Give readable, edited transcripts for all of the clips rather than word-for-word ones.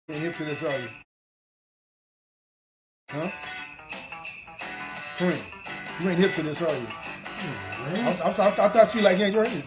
You ain't hip to this, are you? Huh? Queen, you ain't hip to this, are you? I thought you like Hank Rain.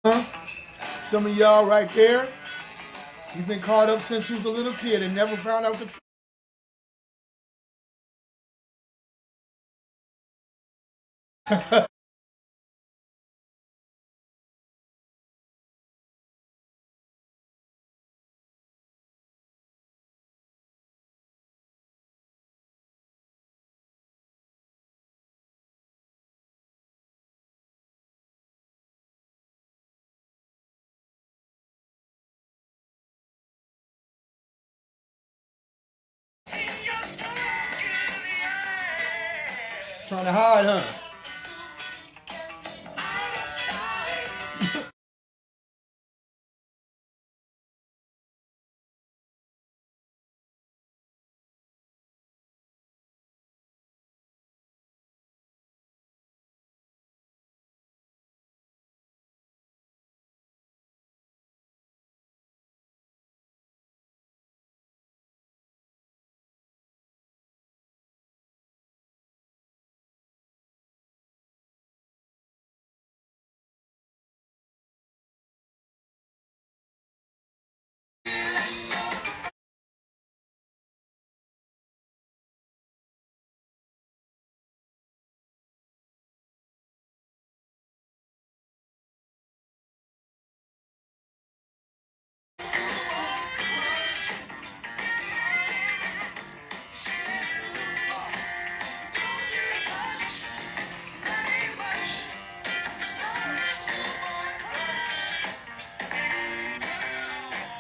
Huh? Some of y'all right there, you've been caught up since you was a little kid and never found out the truth. Trying to hide, huh?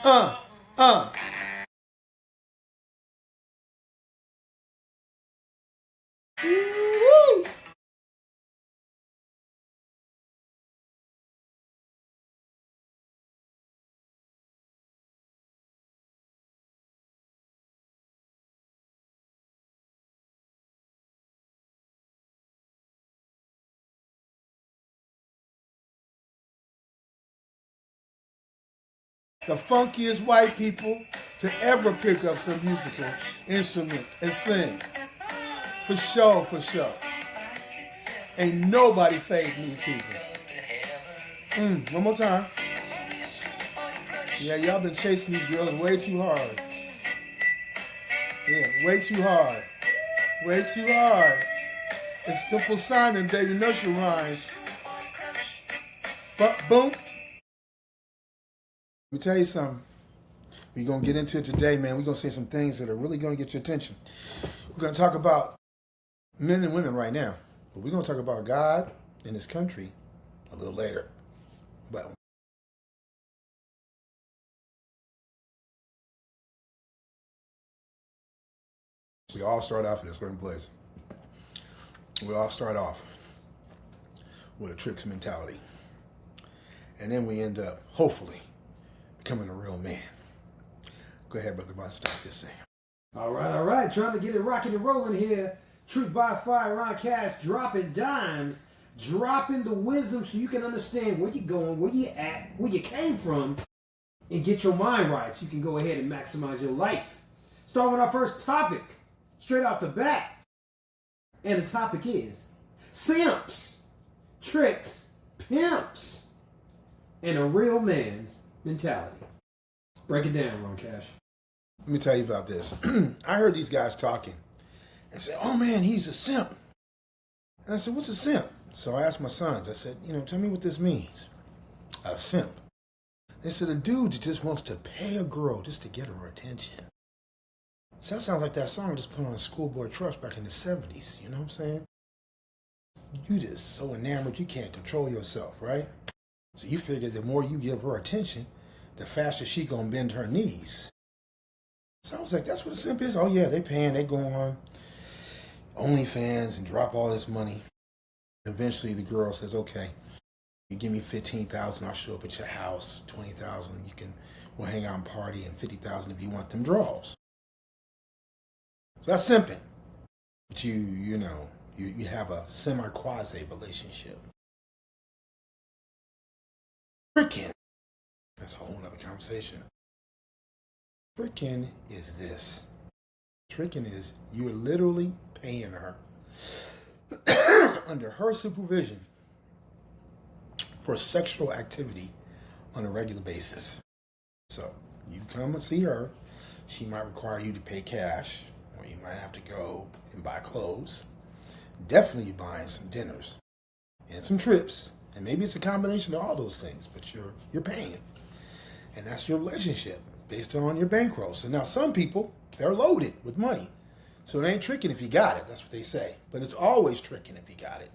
Uh, uh. Woo! The funkiest white people to ever pick up some musical instruments and sing. For sure, for sure. Ain't nobody fading these people. One more time. Yeah, y'all been chasing these girls way too hard. Yeah, way too hard. Way too hard. It's Simple Simon, baby, nursery rhymes. But boom. Let me tell you something. We're going to get into it today, man. We're going to say some things that are really going to get your attention. We're going to talk about men and women right now. But we're going to talk about God and his country a little later. But we all start off in a certain place. We all start off with a tricks mentality. And then we end up, hopefully, becoming a real man. Go ahead, Brother Bob, start this thing. All right. Trying to get it rocking and rolling here. Truth by Fire, Ronnie Ca, dropping dimes, dropping the wisdom so you can understand where you're going, where you're at, where you came from, and get your mind right so you can go ahead and maximize your life. Start with our first topic, straight off the bat. And the topic is simps, tricks, pimps, and a real man's mentality. Break it down, Ron Cash. Let me tell you about this. I heard these guys talking and say, oh man, he's a simp. And I said, what's a simp? So I asked my sons, I said, tell me what this means. A simp. They said, a dude that just wants to pay a girl just to get her attention. So that sounds like that song just put on a Schoolboy Trust back in the 70s, you know what I'm saying? You just so enamored you can't control yourself, right? So you figure the more you give her attention, the faster she gonna bend her knees. So I was like, that's what a simp is? Oh yeah, they paying, they go on OnlyFans and drop all this money. Eventually the girl says, okay, you give me $15,000, I'll show up at your house, $20,000, we'll hang out and party, and $50,000 if you want them draws. So that's simping. But you have a semi-quasi relationship. Tricking. That's a whole other conversation. Tricking is this. Tricking is you're literally paying her under her supervision for sexual activity on a regular basis. So you come and see her, she might require you to pay cash, or you might have to go and buy clothes. Definitely buying some dinners and some trips. And maybe it's a combination of all those things, but you're paying. And that's your relationship based on your bankroll. So now some people, they're loaded with money. So it ain't tricking if you got it. That's what they say. But it's always tricking if you got it.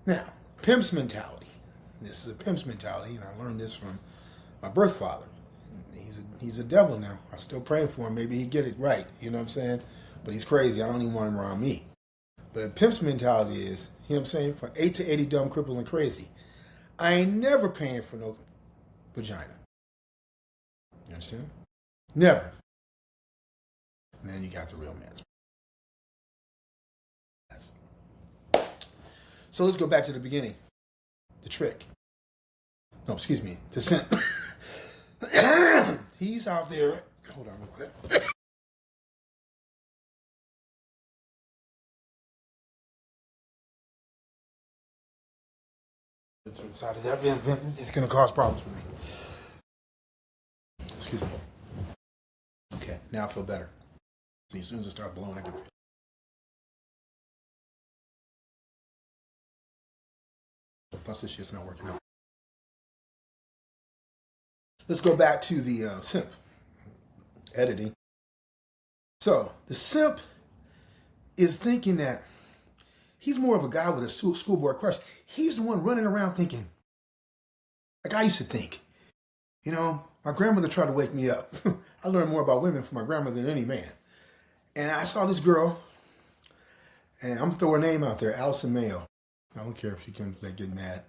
Now, pimp's mentality. This is a pimp's mentality, and I learned this from my birth father. He's a devil now. I'm still praying for him. Maybe he'd get it right. You know what I'm saying? But he's crazy. I don't even want him around me. But pimp's mentality is, you know what I'm saying? From 8 to 80, dumb, crippled, and crazy. I ain't never paying for no vagina. You understand? Never. And then you got the real man's. So let's go back to the beginning. The trick. No, excuse me. The simp. He's out there. Hold on real quick. Inside of that vent, it's going to cause problems for me. Excuse me. Okay, now I feel better. See, as soon as I start blowing, I can feel. Plus, this shit's not working out. Let's go back to the simp. Editing. So, the simp is thinking that he's more of a guy with a schoolboy crush. He's the one running around thinking, like I used to think. My grandmother tried to wake me up. I learned more about women from my grandmother than any man. And I saw this girl, and I'm going to throw her name out there, Allison Mayo. I don't care if she comes back getting mad.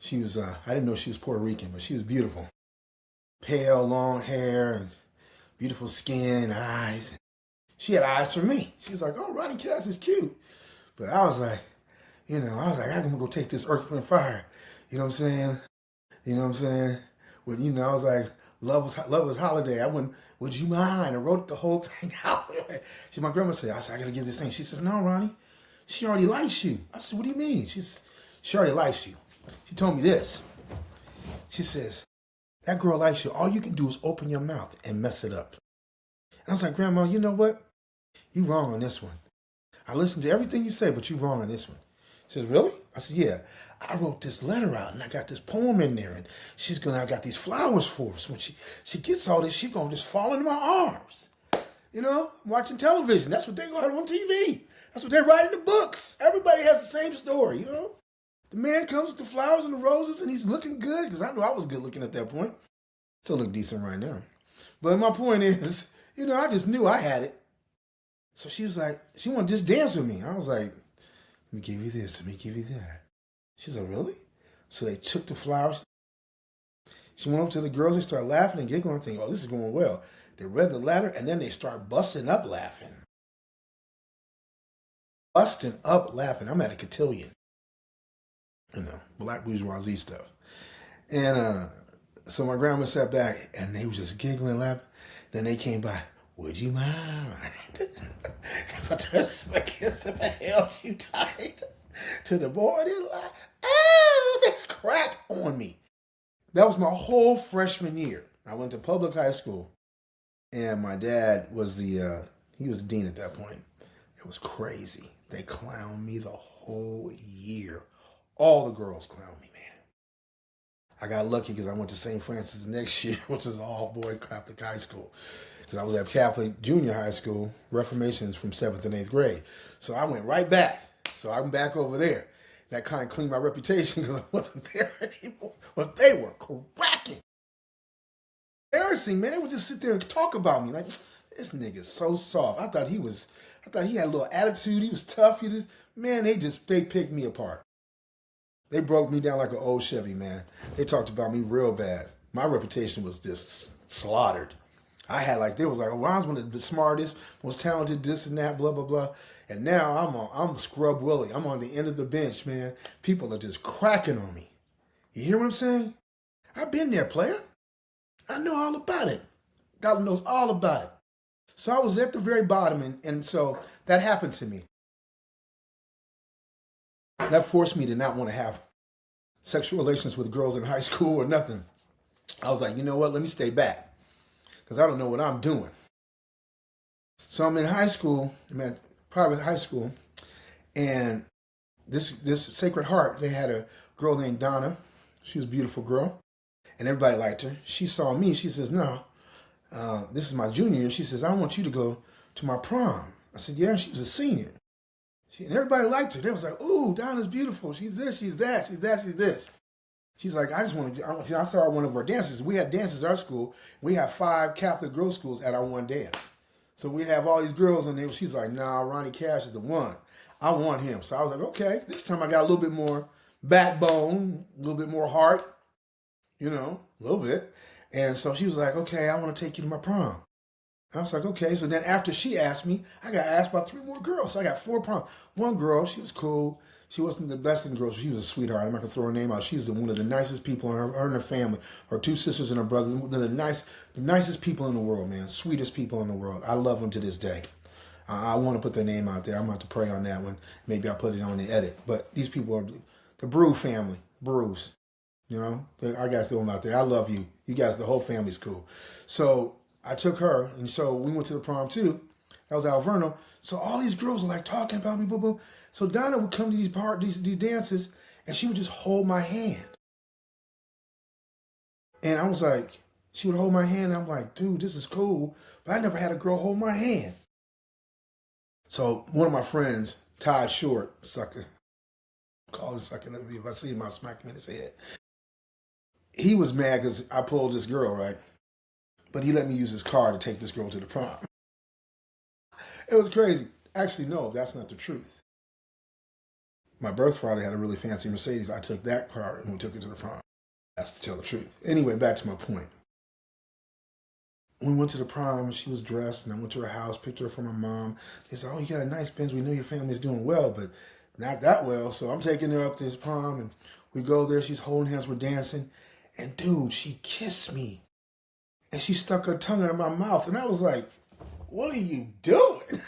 She was, I didn't know she was Puerto Rican, but she was beautiful. Pale, long hair, and beautiful skin, eyes. She had eyes for me. She was like, oh, Ronnie Ca is cute. But I was like, I'm going to go take this Earth, Wind, Fire. You know what I'm saying? But, I was like, love was holiday. Would you mind? I wrote the whole thing out. My grandma said, I got to give this thing. She says, no, Ronnie, she already likes you. I said, what do you mean? She already likes you. She told me this. She says, that girl likes you. All you can do is open your mouth and mess it up. And I was like, Grandma, you know what? You wrong on this one. I listened to everything you say, but you wrong on this one. She said, really? I said, yeah. I wrote this letter out, and I got this poem in there, and I got these flowers for us. When she gets all this, she's going to just fall into my arms. I'm watching television. That's what they go out on TV. That's what they write in the books. Everybody has the same story, The man comes with the flowers and the roses, and he's looking good, because I knew I was good looking at that point. Still look decent right now. But my point is, I just knew I had it. So she was like, she wanted to just dance with me. I was like, let me give you this, let me give you that. She said, really? So they took the flowers. She went over to the girls. They started laughing and giggling. I'm thinking, oh, this is going well. They read the letter, and then they start busting up laughing. Busting up laughing. I'm at a cotillion. Black bourgeoisie stuff. And so my grandma sat back, and they were just giggling, laughing. Then they came by. Would you mind? If I touched my kiss, if I held you tight to the board and laugh, oh, this crack on me. That was my whole freshman year. I went to public high school, and my dad was he was the dean at that point. It was crazy. They clowned me the whole year. All the girls clowned me, man. I got lucky because I went to St. Francis the next year, which is all-boy Catholic high school. Because I was at Catholic junior high school, Reformations from 7th and 8th grade. So I went right back. So I'm back over there. That kind of cleaned my reputation because I wasn't there anymore. But they were cracking. Embarrassing, man. They would just sit there and talk about me. Like, this nigga's so soft. I thought he had a little attitude. He was tough. They picked me apart. They broke me down like an old Chevy, man. They talked about me real bad. My reputation was just slaughtered. They was like, oh, I was one of the smartest, most talented, this and that, blah, blah, blah. And now I'm Scrub Willie. I'm on the end of the bench, man. People are just cracking on me. You hear what I'm saying? I've been there, player. I know all about it. God knows all about it. So I was at the very bottom, and so that happened to me. That forced me to not want to have sexual relations with girls in high school or nothing. I was like, you know what? Let me stay back because I don't know what I'm doing. So I'm in high school. I'm at private high school, and this Sacred Heart, they had a girl named Donna. She was a beautiful girl, and everybody liked her. She saw me. She says, no, this is my junior year. She says, I want you to go to my prom. I said, yeah. She was a senior. And everybody liked her. They was like, ooh, Donna's beautiful. She's this, she's that, she's that, she's this. She's like, I saw her at one of our dances. We had dances at our school. We have 5 Catholic girls' schools at our one dance. So we have all these girls, and she's like, nah, Ronnie Ca is the one. I want him. So I was like, okay. This time I got a little bit more backbone, a little bit more heart, a little bit. And so she was like, okay, I want to take you to my prom. I was like, okay. So then after she asked me, I got asked by 3 more girls. So I got 4 proms. One girl, she was cool. She wasn't the best in the girls. She was a sweetheart. I'm not going to throw her name out. She's one of the nicest people in her and her family. Her 2 sisters and her brother. They're the nicest people in the world, man. Sweetest people in the world. I love them to this day. I want to put their name out there. I'm going to have to pray on that one. Maybe I'll put it on the edit. But these people are the Brew family. Brews. I got them out there. I love you. You guys, the whole family's cool. So I took her, and so we went to the prom too. That was Alverno. So all these girls were like talking about me, boom, boom. So Donna would come to these dances, and she would just hold my hand. And I was like, she would hold my hand, and I'm like, dude, this is cool. But I never had a girl hold my hand. So one of my friends, Todd Short, sucker, call him sucker, if I see him, I'll smack him in his head. He was mad because I pulled this girl, right? But he let me use his car to take this girl to the prom. It was crazy. Actually, no, that's not the truth. My birth father had a really fancy Mercedes. I took that car and we took it to the prom. That's to tell the truth. Anyway, back to my point. We went to the prom, she was dressed, and I went to her house, picked her up from her mom. They said, oh, you got a nice Benz. We know your family's doing well, but not that well. So I'm taking her up to this prom, and we go there. She's holding hands, we're dancing. And dude, she kissed me. And she stuck her tongue in my mouth. And I was like, what are you doing?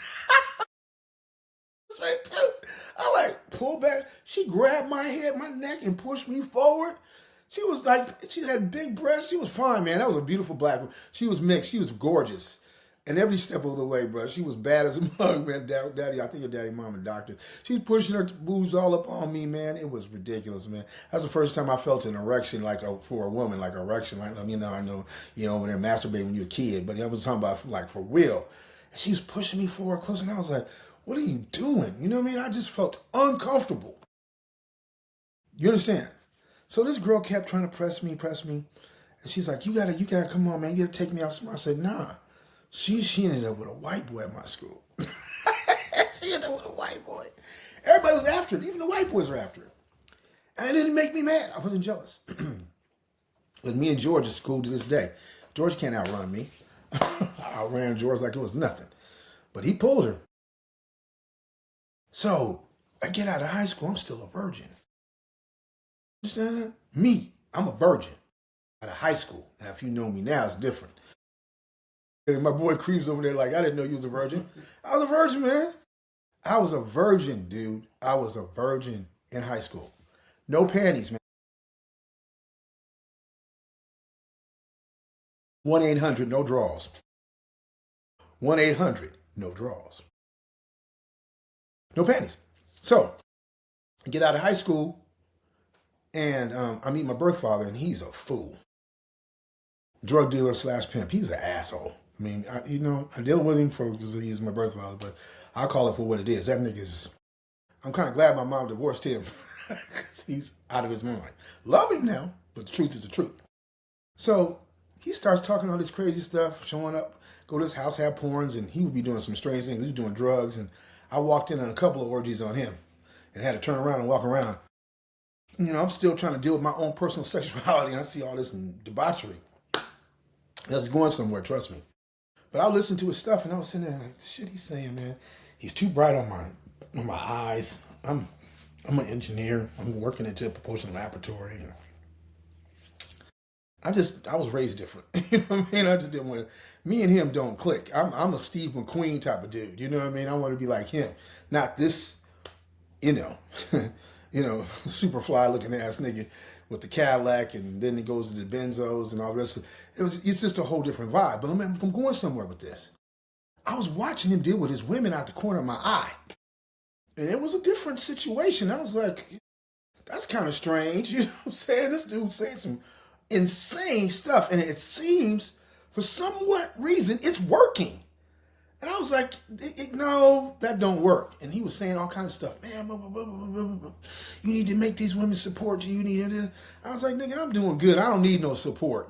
I like pulled back. She grabbed my head, my neck, and pushed me forward. She was like, she had big breasts. She was fine, man. That was a beautiful black woman. She was mixed. She was gorgeous. And every step of the way, bro, she was bad as a mug, man. Daddy, I think her daddy, mom, and doctor. She's pushing her boobs all up on me, man. It was ridiculous, man. That's the first time I felt an erection for a woman, like erection. Like, I know, over there masturbating when you're a kid, but I was talking about like for real. And she was pushing me forward close, and I was like, what are you doing? You know what I mean? I just felt uncomfortable. You understand? So this girl kept trying to press me. And she's like, you gotta come on, man. You gotta take me out. I said, nah. She ended up with a white boy at my school. She ended up with a white boy. Everybody was after her. Even the white boys were after her. And it didn't make me mad. I wasn't jealous. Because me and George is cool to this day. George can't outrun me. I outran George like it was nothing. But he pulled her. So I get out of high school, I'm still a virgin. Understand that? Me, I'm a virgin out of high school. Now, if you know me now, it's different. And my boy Creeps over there like, I didn't know you was a virgin. I was a virgin, man. I was a virgin, dude. I was a virgin in high school. No panties, man. 1-800, no draws. 1-800, no draws. No panties. So, I get out of high school, and I meet my birth father, and he's a fool. Drug dealer / pimp. He's an asshole. I mean, I deal with him because he's my birth father, but I call it for what it is. That nigga's, I'm kind of glad my mom divorced him because he's out of his mind. Love him now, but the truth is the truth. So he starts talking all this crazy stuff, showing up, go to his house, have porns, and he would be doing some strange things. He was doing drugs, and I walked in on a couple of orgies on him and had to turn around and walk around. I'm still trying to deal with my own personal sexuality, and I see all this debauchery. That's going somewhere, trust me. But I listened to his stuff, and I was sitting there like, the shit he's saying, man, he's too bright on my eyes. I'm an engineer. I'm working into a propulsion laboratory. I was raised different. You know what I mean? I just didn't want to. Me and him don't click. I'm a Steve McQueen type of dude. You know what I mean? I want to be like him, not this, super fly looking ass nigga with the Cadillac, and then it goes to the Benzos and all the rest of it. It's just a whole different vibe. But I'm going somewhere with this. I was watching him deal with his women out the corner of my eye. And it was a different situation. I was like, that's kind of strange. You know what I'm saying? This dude's saying some insane stuff. And it seems, for somewhat reason, it's working. And I was like, no, that don't work. And he was saying all kinds of stuff. Man, blah, blah, blah, blah, blah, blah. You need to make these women support you. You need to. I was like, nigga, I'm doing good. I don't need no support.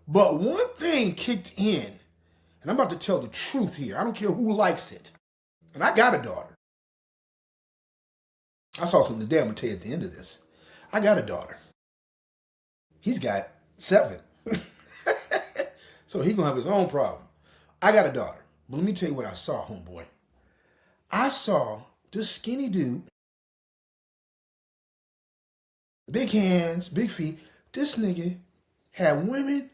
But one thing kicked in, and I'm about to tell the truth here. I don't care who likes it. And I got a daughter. I saw something today I'm going to tell you at the end of this. I got a daughter. He's got 7. So he's going to have his own problem. I got a daughter. But let me tell you what I saw, homeboy. I saw this skinny dude, big hands, big feet. This nigga had women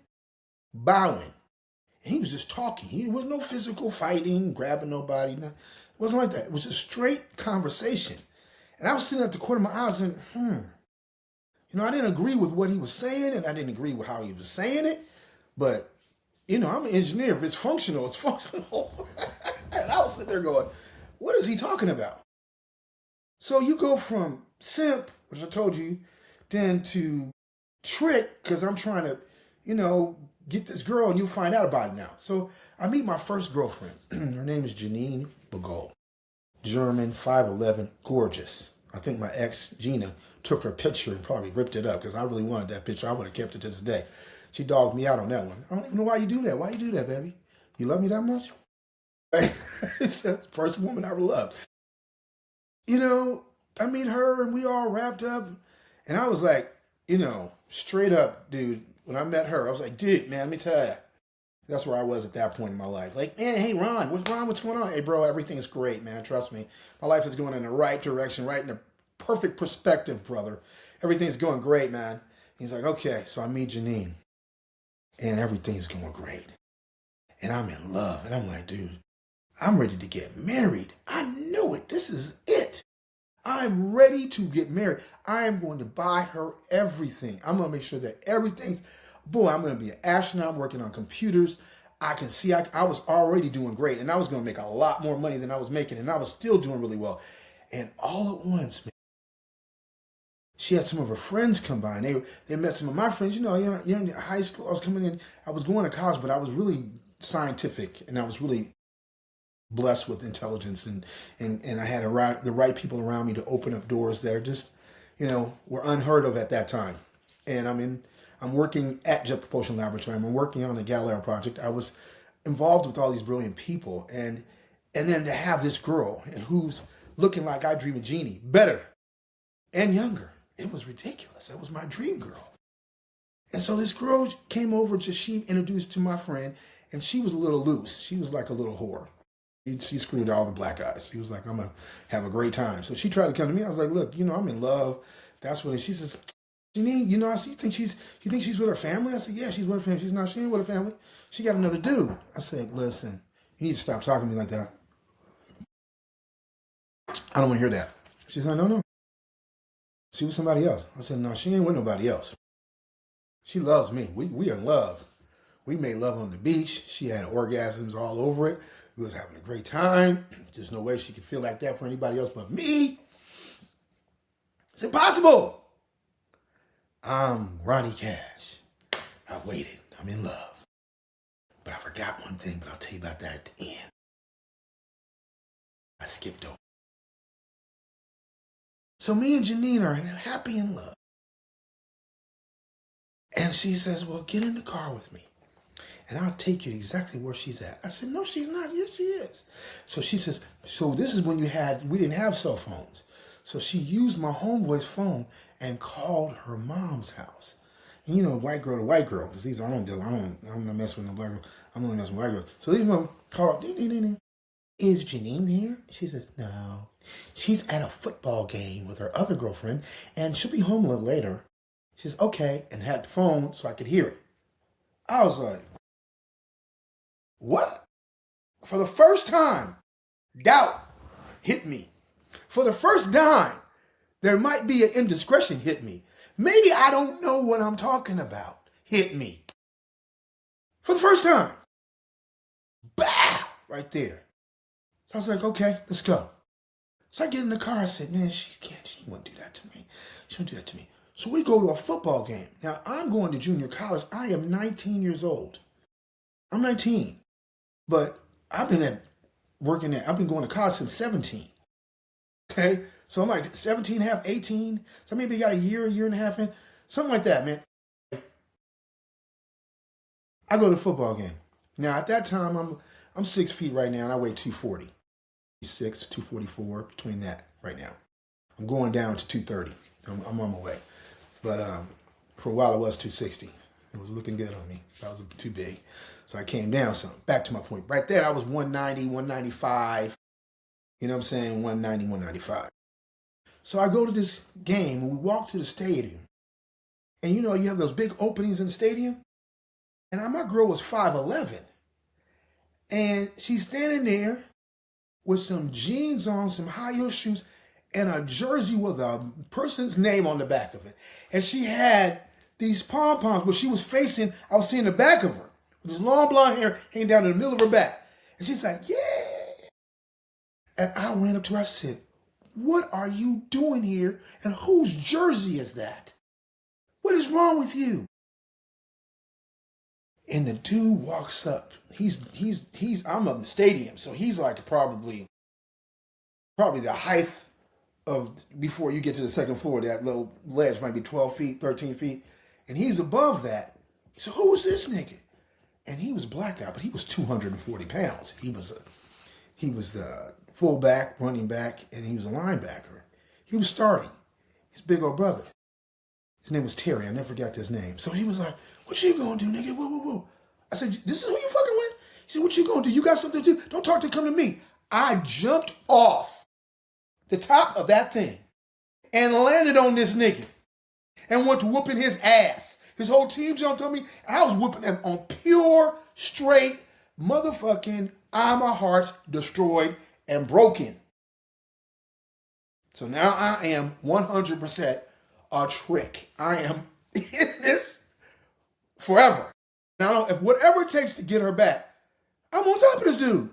bowing. And he was just talking. He was no physical fighting, grabbing nobody. No, it wasn't like that. It was a straight conversation. And I was sitting at the corner of my eyes and, I didn't agree with what he was saying, and I didn't agree with how he was saying it. But, I'm an engineer. If it's functional, it's functional. And I was sitting there going, what is he talking about? So you go from simp, which I told you, then to trick, because I'm trying to, get this girl, and you'll find out about it now. So I meet my first girlfriend. Her name is Janine Bagol. German, 5'11", gorgeous. I think my ex, Gina, took her picture and probably ripped it up because I really wanted that picture. I would have kept it to this day. She dogged me out on that one. I don't even know why you do that. Why you do that, baby? You love me that much? It's the first woman I ever loved. I meet her and we all wrapped up. And I was like, straight up, dude, when I met her, I was like, dude, man, let me tell you. That's where I was at that point in my life. Like, man, hey, Ron, what's going on? Hey, bro, everything's great, man. Trust me. My life is going in the right direction, right in the perfect perspective, brother. Everything's going great, man. He's like, okay. So I meet Janine, and everything's going great. And I'm in love. And I'm like, dude, I'm ready to get married. I know it. This is it. I'm ready to get married. I am going to buy her everything. I'm going to make sure that everything's... Boy, I'm going to be an astronaut. I'm working on computers. I can see I was already doing great, and I was going to make a lot more money than I was making, and I was still doing really well. And all at once, man, she had some of her friends come by, and they met some of my friends. You're in high school. I was coming in. I was going to college, but I was really scientific, and I was really blessed with intelligence, and I had the right people around me to open up doors that are just, were unheard of at that time. And I'm working at Jet Propulsion Laboratory. I'm working on the Galileo project. I was involved with all these brilliant people. And then to have this girl who's looking like I Dream of Jeannie, better and younger. It was ridiculous. That was my dream girl. And so this girl came over, she introduced to my friend, and she was a little loose. She was like a little whore. She screwed all the black guys. She was like, I'm going to have a great time. So she tried to come to me. I was like, look, I'm in love. That's what she says. Janine, I said, you think she's with her family? I said, yeah, she's with her family. She ain't with her family. She got another dude. I said, listen, you need to stop talking to me like that. I don't want to hear that. She said, no. She was somebody else. I said, no, she ain't with nobody else. She loves me. We are in love. We made love on the beach. She had orgasms all over it. We was having a great time. There's no way she could feel like that for anybody else but me. It's impossible. I'm Ronnie Ca. I waited. I'm in love. But I forgot one thing, but I'll tell you about that at the end. I skipped over. So me and Janine are happy in love. And she says, well, get in the car with me, and I'll take you exactly where she's at. I said, no, she's not. Yes, she is. So she says, so this is when we didn't have cell phones. So she used my homeboy's phone and called her mom's house. And white girl to white girl, because I'm not messing with no black girl. I'm only messing with white girls. So these mom called, ding, ding, ding, ding. Is Janine there? She says, no. She's at a football game with her other girlfriend, and she'll be home a little later. She says, okay, and had the phone so I could hear it. I was like, what? For the first time, doubt hit me. For the first time, there might be an indiscretion hit me. Maybe I don't know what I'm talking about hit me. For the first time. Bah! Right there. So I was like, okay, let's go. So I get in the car. I said, man, she wouldn't do that to me. She wouldn't do that to me. So we go to a football game. Now, I'm going to junior college. I am 19 years old. I'm 19. But I've been going to college since 17. Okay? So I'm like 17 and a half, 18. So maybe got a year and a half in. Something like that, man. I go to the football game. Now, at that time, I'm 6 feet right now, and I weigh 240. 244, between that right now. I'm going down to 230. I'm on my way. But for a while, I was 260. It was looking good on me. I was too big. So I came down some. Back to my point. Right there, I was 190, 195. You know what I'm saying? 190, 195. So I go to this game, and we walk to the stadium. And you have those big openings in the stadium? And my girl was 5'11". And she's standing there with some jeans on, some high heel shoes, and a jersey with a person's name on the back of it. And she had these pom-poms, but she was facing, I was seeing the back of her, with this long blonde hair hanging down in the middle of her back. And she's like, yeah. And I went up to her, I said, what are you doing here? And whose jersey is that? What is wrong with you? And the dude walks up. I'm up in the stadium, so he's like probably the height of before you get to the second floor. That little ledge might be 12 feet, 13 feet. And he's above that. He said, who was this nigga? And he was a black guy, but he was 240 pounds. He was the fullback, running back, and he was a linebacker. He was starting. His big old brother. His name was Terry. I never forgot his name. So he was like, what you gonna do, nigga? Whoa, whoa, whoa. I said, this is who you fucking with? He said, what you gonna do? You got something to do? Don't talk to come to me. I jumped off the top of that thing and landed on this nigga and went to whooping his ass. His whole team jumped on me. And I was whooping them on pure, straight, motherfucking, my heart's destroyed and broken. So now I am 100% a trick. I am in this forever. Now, if whatever it takes to get her back, I'm on top of this dude.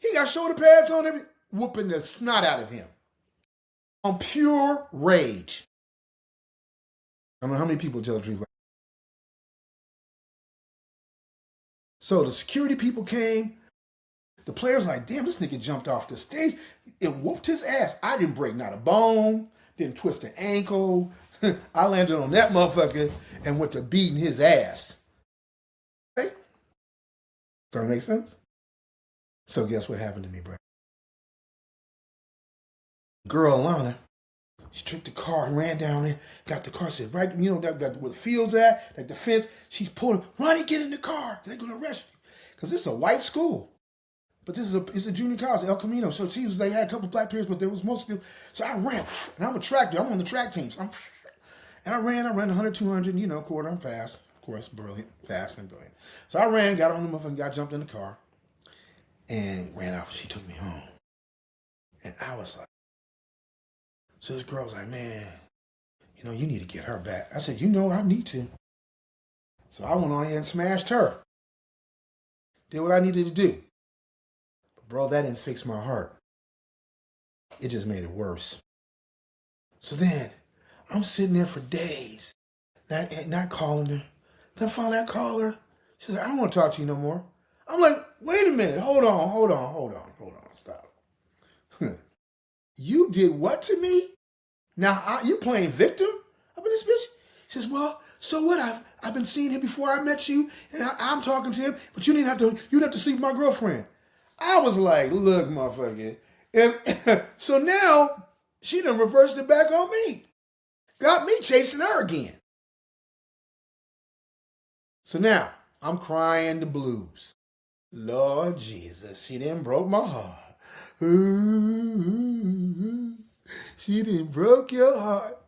He got shoulder pads on, everything, whooping the snot out of him. On pure rage. I don't know how many people tell the truth. So the security people came. The players like, damn, this nigga jumped off the stage and whooped his ass. I didn't break not a bone, didn't twist an ankle. I landed on that motherfucker and went to beating his ass. Okay? Does that make sense? So guess what happened to me, bro? Girl Alana She took the car and ran down there, got the car, said, right, that where the field's at, like the fence. She pulled, Ronnie, get in the car. They're going to arrest you. Because this is a white school. But it's a junior college, El Camino. So they had a couple black peers, but there was mostly, so I ran. And I'm a track dude. I'm on the track teams. And I ran 100, 200, quarter. I'm fast. Of course, brilliant. Fast and brilliant. So I ran, got on the motherfucker, jumped in the car, and ran out. She took me home. And I was like, so this girl's like, man, you need to get her back. I said, I need to. So I went on ahead and smashed her. Did what I needed to do. But bro, that didn't fix my heart. It just made it worse. So then I'm sitting there for days, not calling her. Then finally I call her. She's like, I don't want to talk to you no more. I'm like, wait a minute, hold on, stop. You did what to me? Now you playing victim up in this bitch? She says, well, so what? I've been seeing him before I met you, and I'm talking to him, but you have to sleep with my girlfriend. I was like, look, motherfucker. So now she done reversed it back on me. Got me chasing her again. So now I'm crying the blues. Lord Jesus, she done broke my heart. Ooh, she done broke your heart.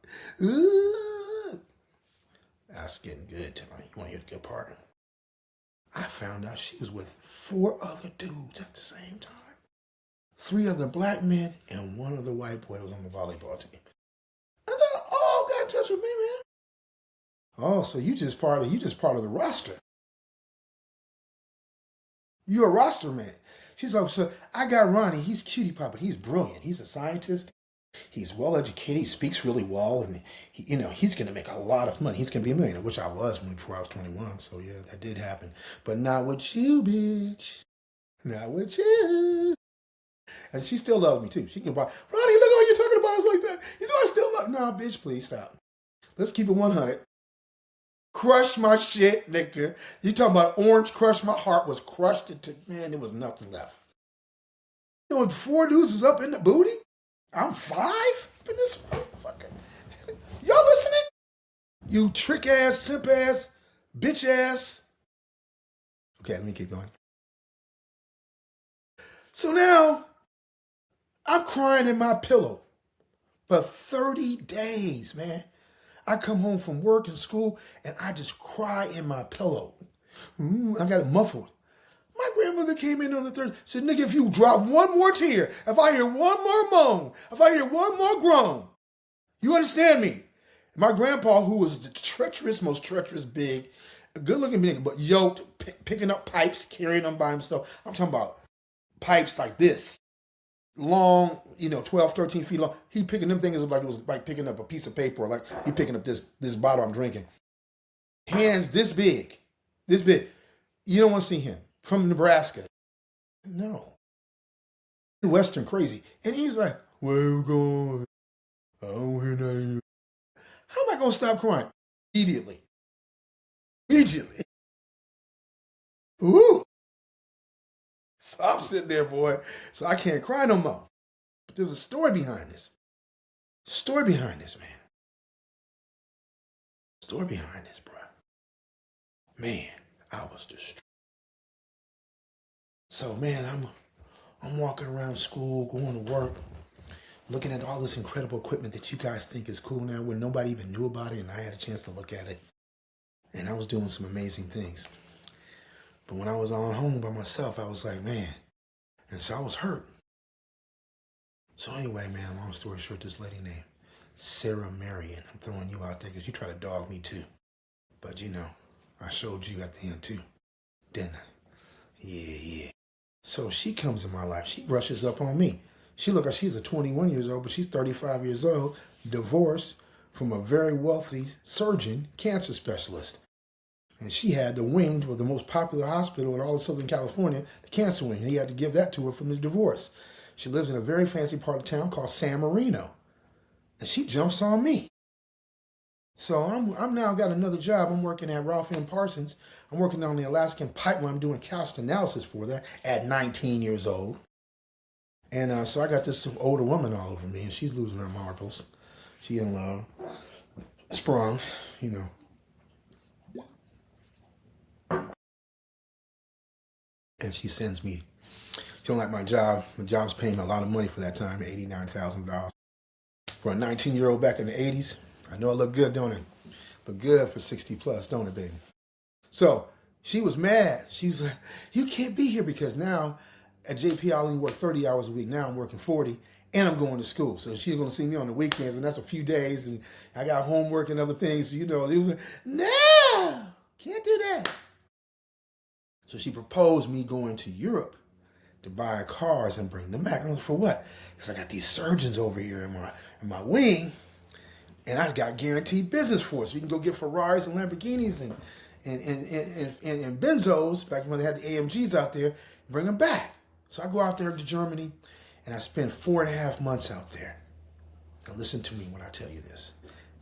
Ooh. That's getting good tonight. You want to hear the good part? I found out she was with 4 other dudes at the same time. 3 other black men and 1 other white boy that was on the volleyball team. And they all got in touch with me, man. Oh, so you just part of the roster. You're a roster man. She's like, so I got Ronnie. He's cutie pie, but he's brilliant. He's a scientist. He's well educated. He speaks really well, and he's going to make a lot of money. He's going to be a millionaire, which I was before I was 21. So yeah, that did happen. But not with you, bitch. Not with you. And she still loves me too. She can buy, Ronnie, look at what you're talking about us like that. I still love. No, bitch, please stop. Let's keep it 100. Crush my shit, nigga. You talking about orange crush? My heart was crushed into, man, there was nothing left. 4 dudes is up in the booty? I'm 5 up in this motherfucker. Y'all listening? You trick ass, simp ass, bitch ass. Okay, let me keep going. So now, I'm crying in my pillow for 30 days, man. I come home from work and school, and I just cry in my pillow. I got it muffled. My grandmother came in on the 3rd, said, nigga, if you drop 1 more tear, if I hear 1 more moan, if I hear 1 more groan, you understand me? My grandpa, who was the most treacherous, big, good-looking nigga, but yoked, picking up pipes, carrying them by himself. I'm talking about pipes like this. Long, 12, 13 feet long. He picking them things up like it was like picking up a piece of paper, or like he picking up this bottle I'm drinking. Hands this big. You don't want to see him. From Nebraska. No. Western crazy. And he's like, where you going? I don't hear nothing. How am I going to stop crying? Immediately. Ooh. So I'm sitting there, boy. So I can't cry no more. But there's a story behind this. Story behind this, man. Story behind this, bro. Man, I was distraught. So, man, I'm walking around school, going to work, looking at all this incredible equipment that you guys think is cool now when nobody even knew about it, and I had a chance to look at it. And I was doing some amazing things. But when I was on home by myself, I was like, man. And so I was hurt. So anyway, man, long story short, this lady named Sarah Marion, I'm throwing you out there because you try to dog me too. But I showed you at the end too, didn't I? Yeah. So she comes in my life. She brushes up on me. She look like she's a 21 years old, but she's 35 years old, divorced from a very wealthy surgeon, cancer specialist. And she had the wing of the most popular hospital in all of Southern California, the cancer wing. He had to give that to her from the divorce. She lives in a very fancy part of town called San Marino. And she jumps on me. So I'm now got another job. I'm working at Ralph M. Parsons. I'm working on the Alaskan pipeline. I'm doing calcium analysis for that at 19 years old. And so I got this older woman all over me, and she's losing her marbles. She in love. Sprung, you know. And she sends me, she don't like my job. My job's paying me a lot of money for that time, $89,000. For a 19-year-old back in the 80s, I know I look good, don't it? Look good for 60 plus, don't it, baby? So she was mad. She was like, you can't be here because now at JP I only work 30 hours a week. Now I'm working 40 and I'm going to school. So she's going to see me on the weekends and that's a few days and I got homework and other things. So, you know, it was like, no, can't do that. So she proposed me going to Europe to buy cars and bring them back. I was like, for what? Because I got these surgeons over here in my wing and I got guaranteed business for us. We can go get Ferraris and Lamborghinis and Benzos, back when they had the AMGs out there, bring them back. So I go out there to Germany, and I spend 4.5 months out there. Now listen to me when I tell you this.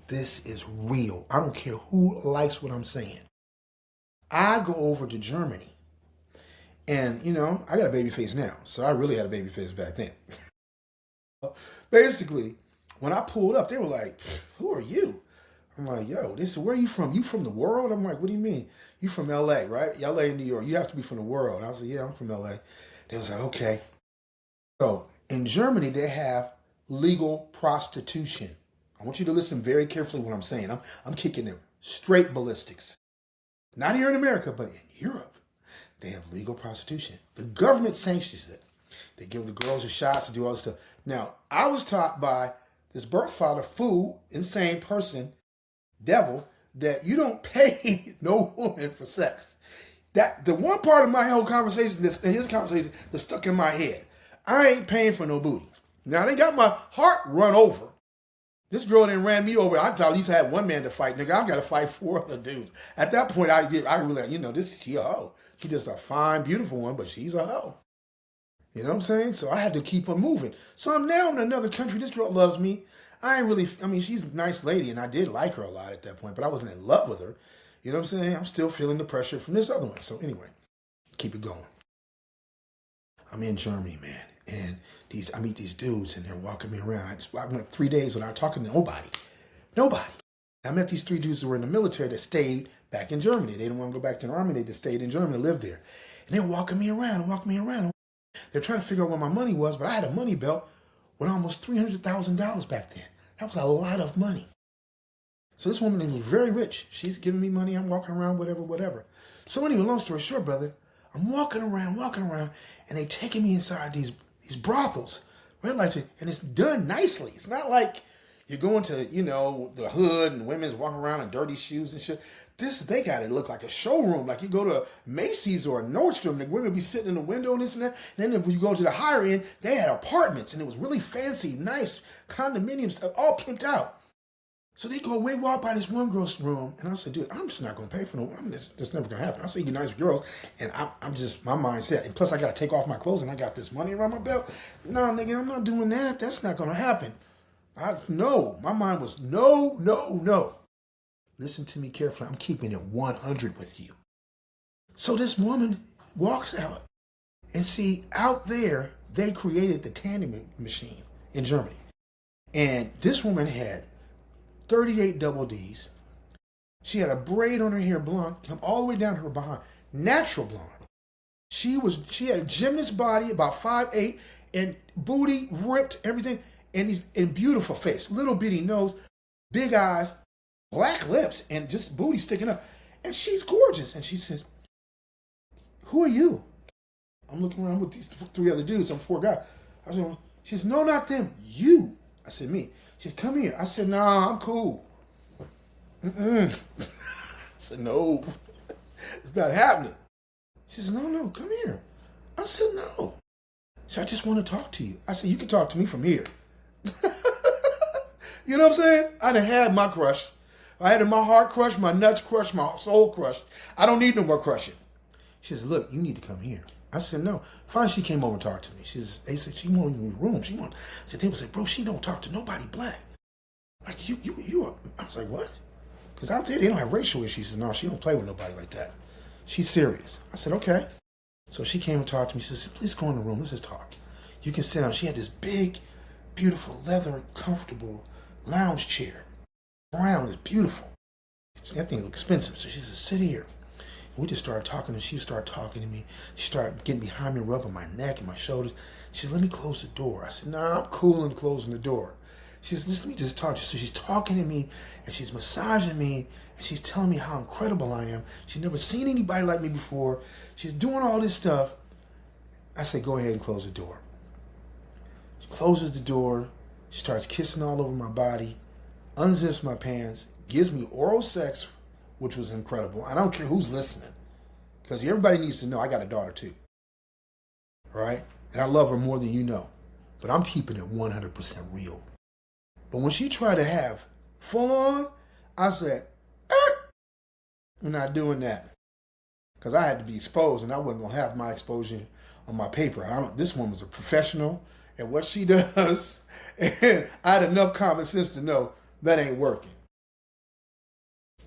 This is real. I don't care who likes what I'm saying. I go over to Germany, and, you know, I got a baby face now, so I really had a baby face back then. Basically, when I pulled up, they were like, who are you? I'm like, yo, where are you from? You from the world? I'm like, what do you mean? You from LA, right? LA and New York. You have to be from the world. I was like, yeah, I'm from LA. They was like, okay. So in Germany, they have legal prostitution. I want you to listen very carefully what I'm saying. I'm kicking them straight ballistics. Not here in America, but in Europe. They have legal prostitution. The government sanctions it. They give the girls the shots and do all this stuff. Now, I was taught by this birth father, fool, insane person, devil, that you don't pay no woman for sex. That the one part of my whole conversation, his conversation, that's stuck in my head. I ain't paying for no booty. Now they got my heart run over. This girl then ran me over. I thought at least I had one man to fight. Nigga, I got to fight 4 other dudes. At that point, I realized, you know, she a hoe. She just a fine, beautiful one, but she's a hoe. You know what I'm saying? So I had to keep her moving. So I'm now in another country. This girl loves me. She's a nice lady, and I did like her a lot at that point, but I wasn't in love with her. You know what I'm saying? I'm still feeling the pressure from this other one. So anyway, keep it going. I'm in Germany, man, and I meet these dudes, and they're walking me around. I went 3 days without talking to nobody. Nobody. I met these 3 dudes that were in the military that stayed back in Germany. They didn't want to go back to the army. They just stayed in Germany and lived there. And they're walking me around and walking me around. They're trying to figure out where my money was, but I had a money belt with almost $300,000 back then. That was a lot of money. So this woman was very rich. She's giving me money. I'm walking around, whatever. So anyway, long story short, brother, I'm walking around, and they taking me inside these brothels, red lights, and it's done nicely. It's not like you're going to, you know, the hood and women's walking around in dirty shoes and shit. They got it look like a showroom. Like you go to a Macy's or a Nordstrom, the women be sitting in the window and this and that. And then if you go to the higher end, they had apartments and it was really fancy, nice condominiums, all pimped out. So we walk by this one girl's room, and I said, dude, I'm just not going to pay for no, that's never going to happen. I see you nice girls, and I'm just, my mindset, and plus I got to take off my clothes, and I got this money around my belt. No, nigga, I'm not doing that. That's not going to happen. No, my mind was no. Listen to me carefully. I'm keeping it 100 with you. So this woman walks out, and see, out there, they created the tanning machine in Germany. And this woman had 38 double D's. She had a braid on her hair, blonde, come all the way down to her behind, natural blonde. She had a gymnast body, about 5'8", and booty ripped, everything, and beautiful face, little bitty nose, big eyes, black lips, and just booty sticking up. And she's gorgeous. And she says, who are you? I'm looking around with these 3 other dudes. I'm 4 guys. She says, no, not them. You. I said, me. She said, come here. I said, nah, I'm cool. I said, no, it's not happening. She says, no, come here. I said, no. She said, I just want to talk to you. I said, you can talk to me from here. You know what I'm saying? I done had my crush. I had my heart crushed, my nuts crushed, my soul crushed. I don't need no more crushing. She says, look, you need to come here. I said, no. Finally, she came over and talked to me. They said, she won't even room. They would say, bro, she don't talk to nobody black. Like, you are. I was like, what? Because out there, they don't have racial issues. She said, no, she don't play with nobody like that. She's serious. I said, okay. So she came and talked to me. She said, please go in the room. Let's just talk. You can sit down. She had this big, beautiful, leather, comfortable lounge chair. Brown is beautiful. That thing looks expensive. So she said, sit here. And we just started talking, and she started talking to me. She started getting behind me, rubbing my neck and my shoulders. She said, let me close the door. I said, nah, I'm cool in closing the door. She says, let me just talk to you. So she's talking to me, and she's massaging me, and she's telling me how incredible I am. She's never seen anybody like me before. She's doing all this stuff. I said, go ahead and close the door. She closes the door. She starts kissing all over my body, unzips my pants, gives me oral sex, which was incredible. I don't care who's listening, because everybody needs to know I got a daughter too. All right? And I love her more than you know. But I'm keeping it 100% real. But when she tried to have full on, I said, we're not doing that. Because I had to be exposed, and I wasn't going to have my exposure on my paper. This woman's a professional at what she does, and I had enough common sense to know that ain't working.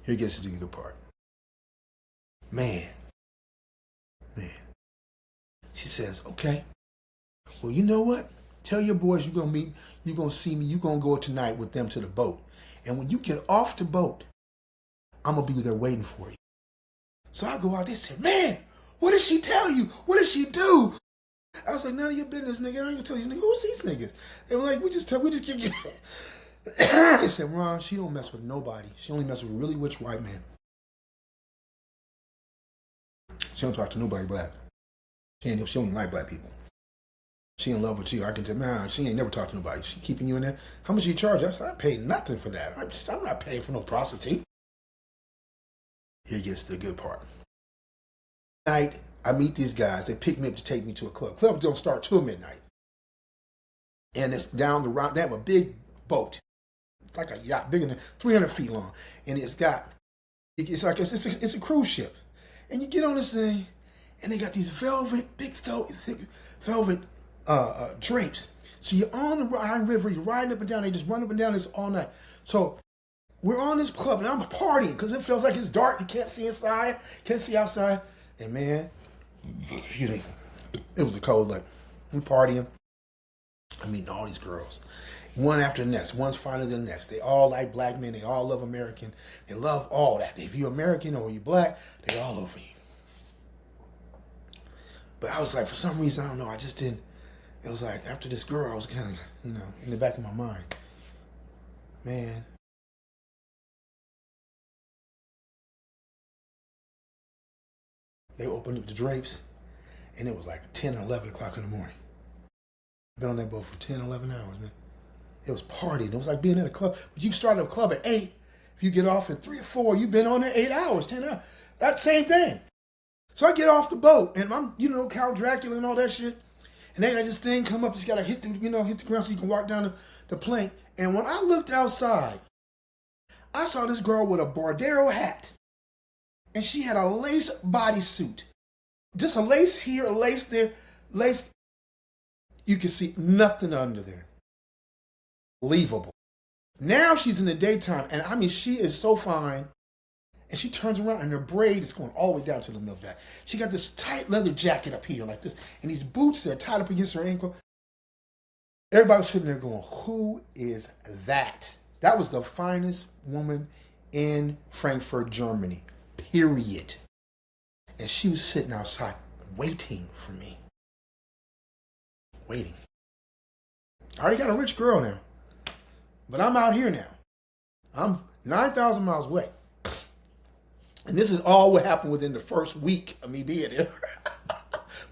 Here gets to the good part. Man. She says, okay, well, you know what? Tell your boys you're going to meet, you're going to see me, you're going to go tonight with them to the boat. And when you get off the boat, I'm going to be there waiting for you. So I go out there and say, man, what did she tell you? What did she do? I was like, none of your business, nigga. I ain't going to tell these niggas. Who's these niggas? They were like, we just keep getting They said, Ron, she don't mess with nobody. She only messes with really rich white men. She don't talk to nobody black. She don't like black people. She in love with you. I can tell, man, she ain't never talked to nobody. She keeping you in there. How much you charge? I said, I paid nothing for that. I'm not paying for no prostitute. Here gets the good part. Night, I meet these guys. They pick me up to take me to a club. Clubs don't start till midnight. And it's down the road. They have a big boat. It's like a yacht, bigger than 300 feet long. And it's a cruise ship. And you get on this thing, and they got these thick velvet drapes. So you're on the Rhine River, you're riding up and down, they just run up and down this all night. So we're on this club, and I'm partying, because it feels like it's dark, you can't see inside, can't see outside. And man, excuse me, it was a cold night. We're partying. I'm meeting all these girls, one after the next, one's finer than the next. They all like black men, they all love American, they love all that. If you're American or you're black, they all over you. But I was like, for some reason, I don't know, I just didn't. It was like, after this girl, I was kind of, in the back of my mind. Man. They opened up the drapes, and it was like 10 or 11 o'clock in the morning. Been on that boat for 10, 11 hours, man. It was partying. It was like being at a club. But you start a club at 8. If you get off at 3 or 4, you've been on there 8 hours, 10 hours. That same thing. So I get off the boat, and I'm, Count Dracula and all that shit. And they got this thing come up, just gotta hit the ground so you can walk down the plank. And when I looked outside, I saw this girl with a Bordero hat. And she had a lace bodysuit. Just a lace here, a lace there, lace. You can see nothing under there. Believable. Now she's in the daytime, and I mean, she is so fine. And she turns around, and her braid is going all the way down to the middle back. She got this tight leather jacket up here like this, and these boots that are tied up against her ankle. Everybody was sitting there going, who is that? That was the finest woman in Frankfurt, Germany, period. And she was sitting outside waiting for me. Waiting. I already got a rich girl now. But I'm out here now. I'm 9,000 miles away. And this is all what happened within the first week of me being there.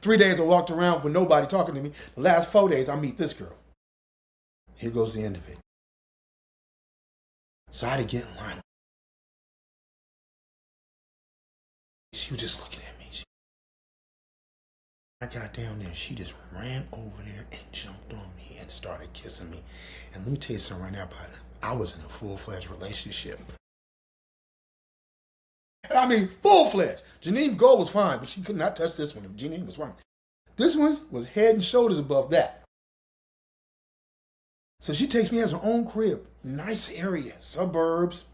3 days I walked around with nobody talking to me. The last 4 days I meet this girl. Here goes the end of it. So I had to get in line. She was just looking at me. I got down there, she just ran over there and jumped on me and started kissing me. And let me tell you something right now, partner. I was in a full-fledged relationship. I mean, full-fledged. Janine Gold was fine, but she could not touch this one. Janine was fine. This one was head and shoulders above that. So she takes me as her own crib. Nice area, suburbs,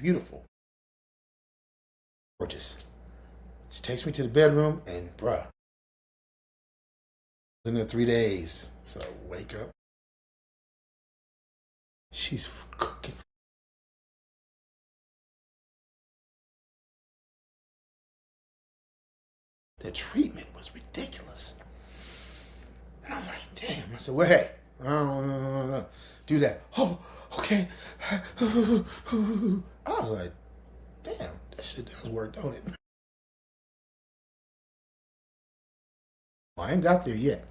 beautiful. Gorgeous. She takes me to the bedroom, and bruh, in there 3 days. So I wake up. She's cooking. The treatment was ridiculous. And I'm like, damn. I said, well, hey, no. Do that. Oh, okay. I was like, damn, that shit does work, don't it? Well, I ain't got there yet.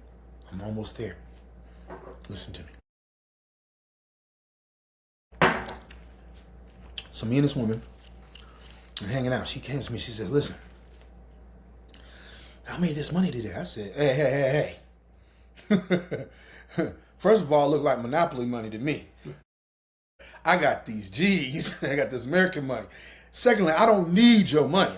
I'm almost there. Listen to me. So me and this woman are hanging out. She came to me. She says, listen, I made this money today. I said, hey. First of all, it looked like Monopoly money to me. I got these G's. I got this American money. Secondly, I don't need your money.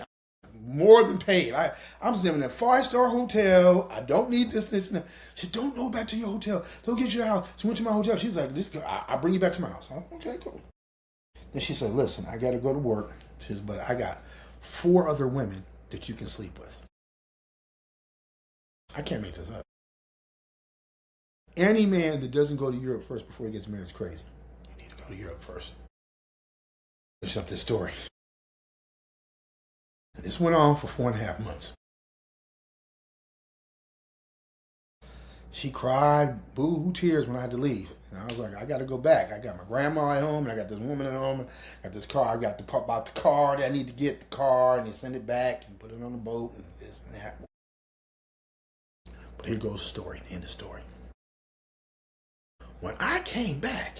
More than paid. I'm staying in a 5-star hotel. I don't need this, and that. She said, don't go back to your hotel. Don't get your house. She went to my hotel. She was like, I'll bring you back to my house. Okay, cool. Then she said, listen, I got to go to work. She says, but I got 4 other women that you can sleep with. I can't make this up. Any man that doesn't go to Europe first before he gets married is crazy. You need to go to Europe first. Finish up this story. And this went on for 4.5 months. She cried boo-hoo tears when I had to leave. And I was like, I got to go back. I got my grandma at home, and I got this woman at home. I got this car. I got the part about the car that I need to get the car, and they send it back and put it on the boat and this and that. But here goes the story, the end of the story. When I came back,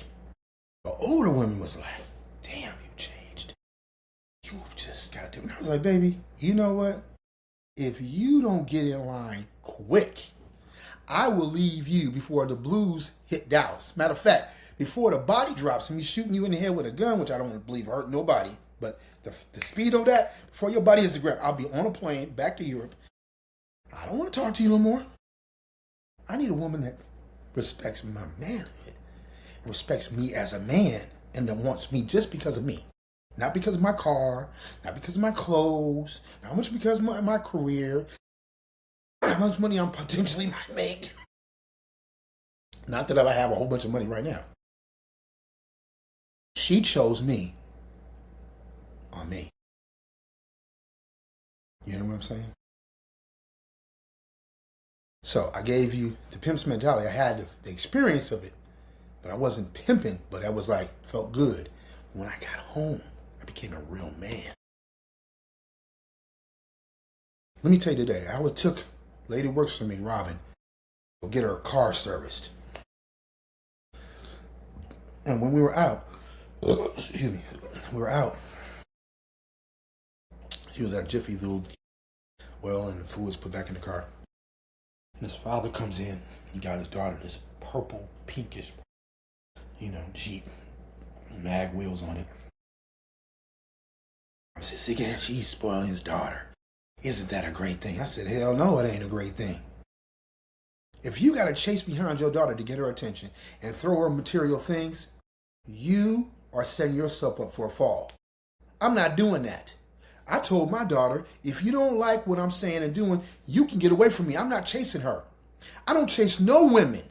the older woman was like, damn, you changed. You just got to do it. And I was like, baby, you know what? If you don't get in line quick, I will leave you before the blues hit Dallas. Matter of fact, before the body drops and me shooting you in the head with a gun, which I don't believe hurt nobody, but the speed of that, before your body hits the ground, I'll be on a plane back to Europe. I don't want to talk to you no more. I need a woman that respects my manhood, respects me as a man, and that wants me just because of me. Not because of my car, not because of my clothes, not much because of my career, how much money I'm potentially might make. Not that I have a whole bunch of money right now. She chose me on me. You know what I'm saying? So I gave you the pimp's mentality. I had the experience of it, but I wasn't pimping, but I was like, felt good. When I got home, I became a real man. Let me tell you today, I took lady works for me, Robin, to get her car serviced. And when we were out, she was at Jiffy Lube, well, and the food was put back in the car. And his father comes in, he got his daughter this purple, pinkish, Jeep, mag wheels on it. I said, see, she's spoiling his daughter. Isn't that a great thing? I said, hell no, it ain't a great thing. If you got to chase behind your daughter to get her attention and throw her material things, you are setting yourself up for a fall. I'm not doing that. I told my daughter, if you don't like what I'm saying and doing, you can get away from me. I'm not chasing her. I don't chase no women.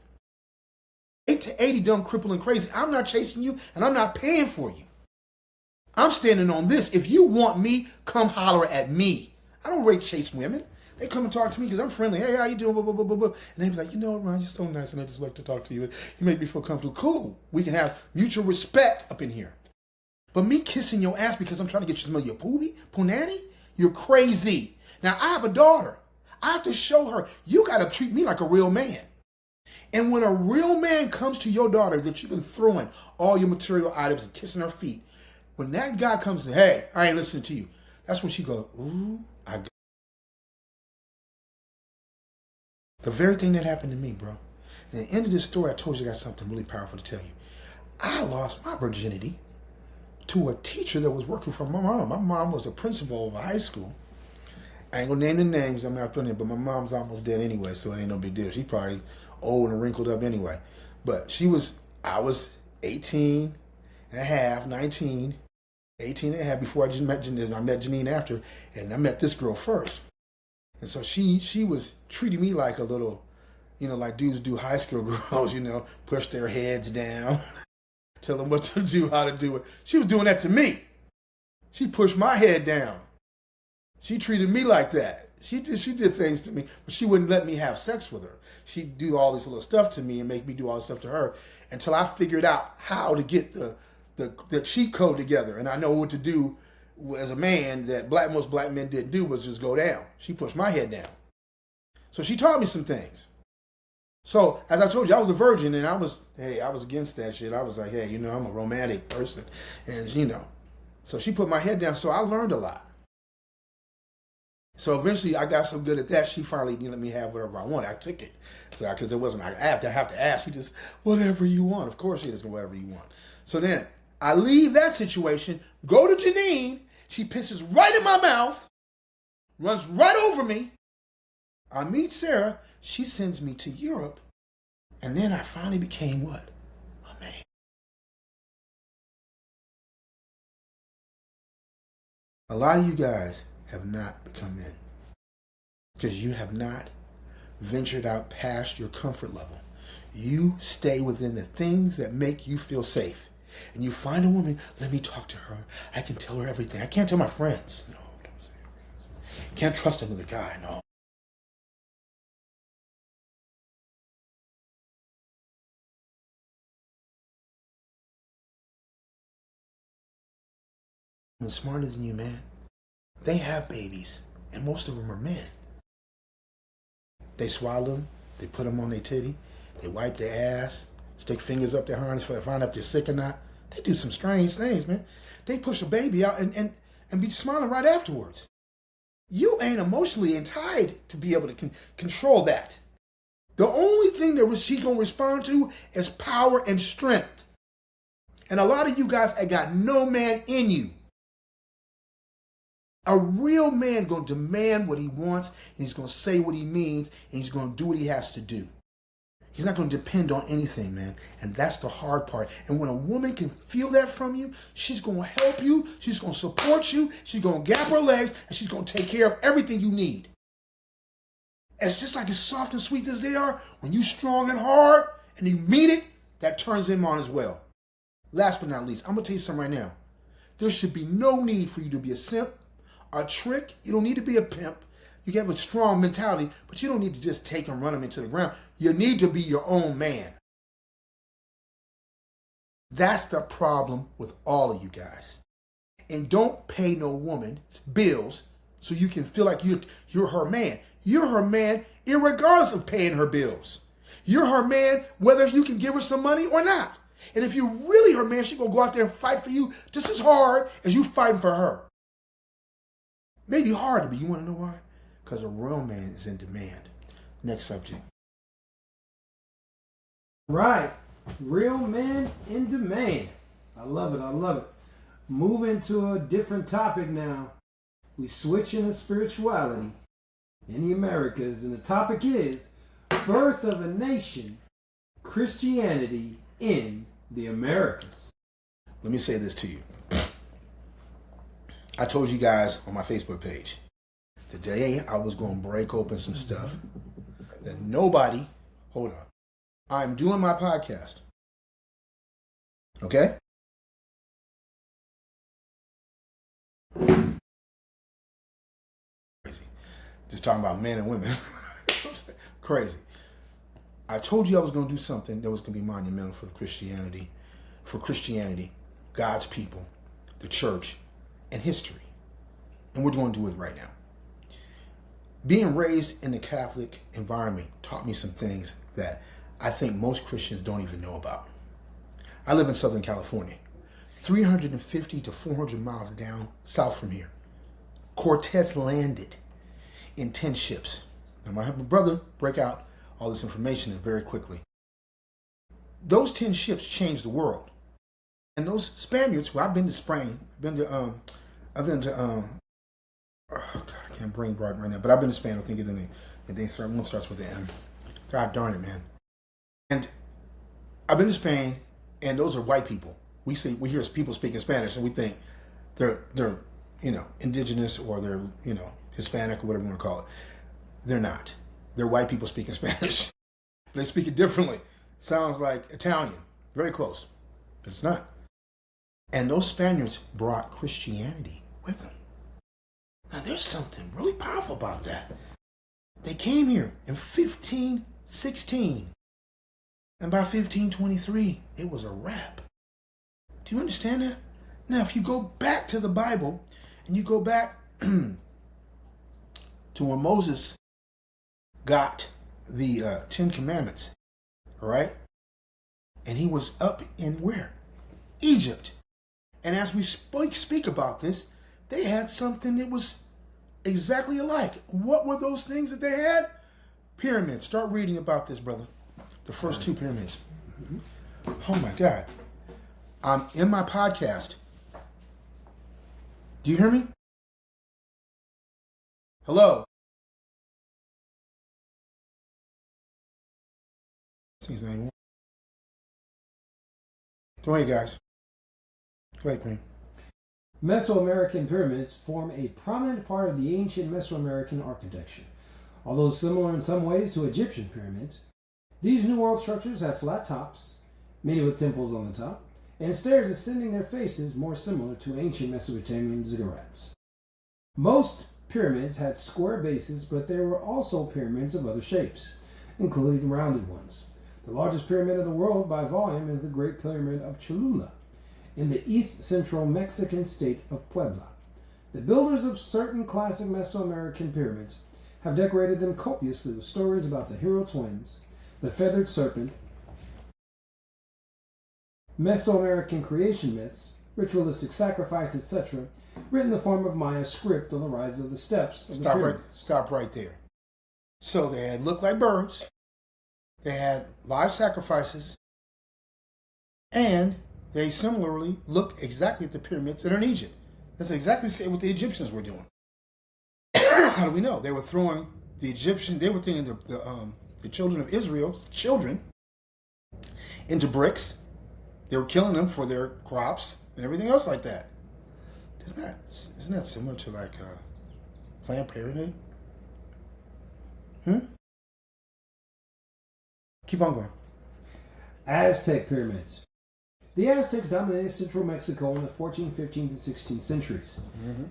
8 to 80 dumb, crippled, and crazy. I'm not chasing you, and I'm not paying for you. I'm standing on this. If you want me, come holler at me. I don't rate chase women. They come and talk to me because I'm friendly. Hey, how you doing? Blah, blah, blah, blah, blah. And they be like, you know what, Ron, you're so nice, and I just like to talk to you. You make me feel comfortable. Cool. We can have mutual respect up in here. But me kissing your ass because I'm trying to get you to smell your punani, you're crazy. Now, I have a daughter. I have to show her, you got to treat me like a real man. And when a real man comes to your daughter that you've been throwing all your material items and kissing her feet, when that guy comes and, hey, I ain't listening to you, that's when she goes, ooh, I got the very thing that happened to me, bro. At the end of this story, I told you I got something really powerful to tell you. I lost my virginity to a teacher that was working for my mom. My mom was a principal of a high school. I ain't gonna name the names, I'm not doing it, but my mom's almost dead anyway, so it ain't no big deal. She probably old and wrinkled up anyway. But I was 18 and a half, 19, 18 and a half before I just met Janine. I met Janine after, and I met this girl first. And so she was treating me like a little, like dudes do high school girls, push their heads down. tell them what to do, how to do it. She was doing that to me. She pushed my head down. She treated me like that. She did things to me, but she wouldn't let me have sex with her. She'd do all this little stuff to me and make me do all this stuff to her until I figured out how to get the cheat code together. And I know what to do as a man that most black men didn't do, was just go down. She pushed my head down. So she taught me some things. So as I told you, I was a virgin, and I was against that shit. I was like, hey, I'm a romantic person, and so she put my head down. So I learned a lot. So eventually I got so good at that, she finally let me have whatever I want. I took it. So, because it wasn't, I have to ask. She just, whatever you want. Of course she does whatever you want. So then I leave that situation, go to Janine. She pisses right in my mouth, runs right over me. I meet Sarah. She sends me to Europe. And then I finally became what? A man. A lot of you guys have not become men because you have not ventured out past your comfort level. You stay within the things that make you feel safe. And you find a woman, let me talk to her. I can tell her everything. I can't tell my friends. No, don't say her friends. Can't trust another guy. No. I'm smarter than you, man. They have babies, and most of them are men. They swallow them, they put them on their titty, they wipe their ass, stick fingers up their harness to find out if they're sick or not. They do some strange things, man. They push a baby out and be smiling right afterwards. You ain't emotionally tied to be able to control that. The only thing that she's going to respond to is power and strength. And a lot of you guys have got no man in you. A real man going to demand what he wants, and he's going to say what he means, and he's going to do what he has to do. He's not going to depend on anything, man. And that's the hard part. And when a woman can feel that from you, she's going to help you, she's going to support you, she's going to gap her legs, and she's going to take care of everything you need. As just like as soft and sweet as they are, when you're strong and hard, and you mean it, that turns them on as well. Last but not least, I'm going to tell you something right now. There should be no need for you to be a simp, a trick. You don't need to be a pimp. You can have a strong mentality, but you don't need to just take and run them into the ground. You need to be your own man. That's the problem with all of you guys. And don't pay no woman bills so you can feel like you're her man. You're her man irregardless of paying her bills. You're her man whether you can give her some money or not. And if you're really her man, she's going to go out there and fight for you just as hard as you fighting for her. Maybe harder, but you want to know why? Because a real man is in demand. Next subject. Right. Real men in demand. I love it. I love it. Moving to a different topic now. We switch into spirituality in the Americas. And the topic is birth of a nation, Christianity in the Americas. Let me say this to you. I told you guys on my Facebook page, today I was going to break open some stuff that nobody, hold on, I'm doing my podcast. Okay? Crazy. Just talking about men and women. Crazy. I told you I was going to do something that was going to be monumental for Christianity, God's people, the church, and history. And we're going to do it right now. Being raised in the Catholic environment taught me some things that I think most Christians don't even know about. I live in Southern California, 350 to 400 miles down south from here. Cortez landed in 10 ships. I'm going to have my brother break out all this information very quickly. Those 10 ships changed the world. And those Spaniards, who I've been to Spain, oh God, I can't bring right now, but I've been to Spain. I think one starts with the M. God darn it, man. And I've been to Spain, and those are white people. We hear people speaking Spanish, and we think they're indigenous or they're Hispanic or whatever you want to call it. They're not. They're white people speaking Spanish, but they speak it differently. Sounds like Italian, very close. It's not. And those Spaniards brought Christianity with them. Now, there's something really powerful about that. They came here in 1516. And by 1523, it was a wrap. Do you understand that? Now, if you go back to the Bible, and you go back to where Moses got the 10 Commandments, all right? And he was up in where? Egypt. And as we speak about this, they had something that was exactly alike. What were those things that they had? Pyramids. Start reading about this, brother. The first 2 pyramids. Oh my God. I'm in my podcast. Do you hear me? Hello? Seems not even. Go ahead, guys. Go ahead, Queen. Mesoamerican pyramids form a prominent part of the ancient Mesoamerican architecture. Although similar in some ways to Egyptian pyramids, these New World structures have flat tops, many with temples on the top, and stairs ascending their faces more similar to ancient Mesopotamian ziggurats. Most pyramids had square bases, but there were also pyramids of other shapes, including rounded ones. The largest pyramid of the world by volume is the Great Pyramid of Cholula, in the east-central Mexican state of Puebla. The builders of certain classic Mesoamerican pyramids have decorated them copiously with stories about the hero twins, the feathered serpent, Mesoamerican creation myths, ritualistic sacrifice, etc., written in the form of Maya script on the rise of the steps of the pyramids. Stop right there. So they had looked like birds, they had live sacrifices, and they similarly look exactly at the pyramids that are in Egypt. That's exactly what the Egyptians were doing. How do we know? They were throwing the Egyptian, they were throwing the children of Israel's children into bricks. They were killing them for their crops and everything else like that. Isn't that similar to like Planned Parenthood? Keep on going. Aztec pyramids. The Aztecs dominated central Mexico in the 14th, 15th, and 16th centuries.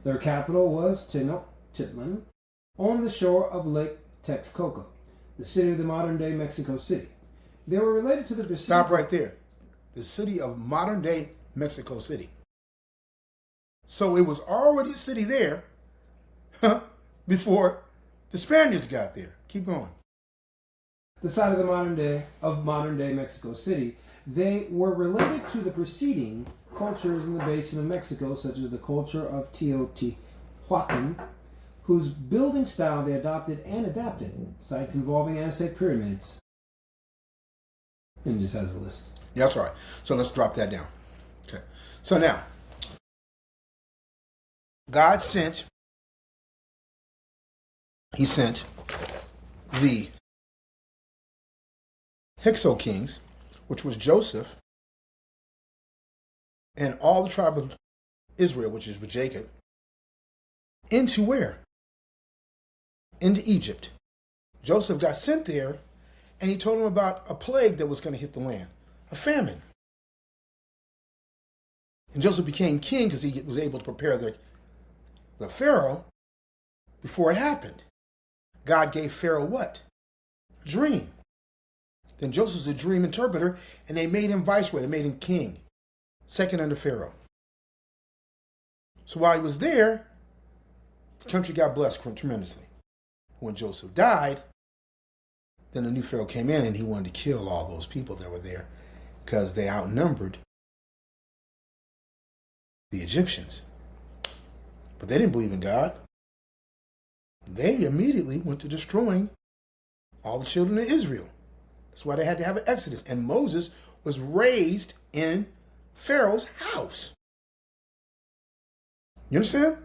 Their capital was Tenochtitlan, on the shore of Lake Texcoco, the city of the modern-day Mexico City. They were related to the... Stop right there. The city of modern-day Mexico City. So it was already a city there before the Spaniards got there. Keep going. The site of the modern-day Mexico City. They were related to the preceding cultures in the basin of Mexico, such as the culture of Teotihuacan, whose building style they adopted and adapted. Sites involving Aztec pyramids. And it just has a list. Yeah, that's right. So let's drop that down. Okay. So now, God sent, he sent the Hyksos kings, which was Joseph, and all the tribe of Israel, which is with Jacob, into where? Into Egypt. Joseph got sent there, and he told them about a plague that was going to hit the land, a famine. And Joseph became king because he was able to prepare the Pharaoh before it happened. God gave Pharaoh what? A dream. Then Joseph's a dream interpreter, and they made him viceroy. They made him king, second under Pharaoh. So while he was there, the country got blessed tremendously. When Joseph died, then the new Pharaoh came in, and he wanted to kill all those people that were there because they outnumbered the Egyptians. But they didn't believe in God. They immediately went to destroying all the children of Israel. That's why they had to have an exodus. And Moses was raised in Pharaoh's house. You understand?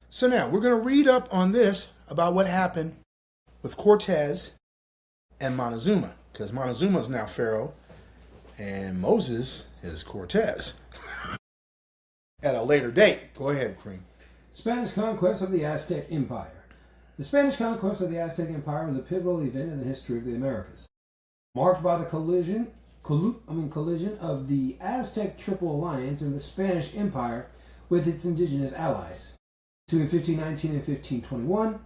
So now we're going to read up on this about what happened with Cortez and Montezuma. Because Montezuma is now Pharaoh and Moses is Cortez. At a later date. Go ahead, Cream. Spanish conquest of the Aztec Empire. The Spanish conquest of the Aztec Empire was a pivotal event in the history of the Americas, marked by the collision collision of the Aztec Triple Alliance and the Spanish Empire with its indigenous allies. Between 1519 and 1521,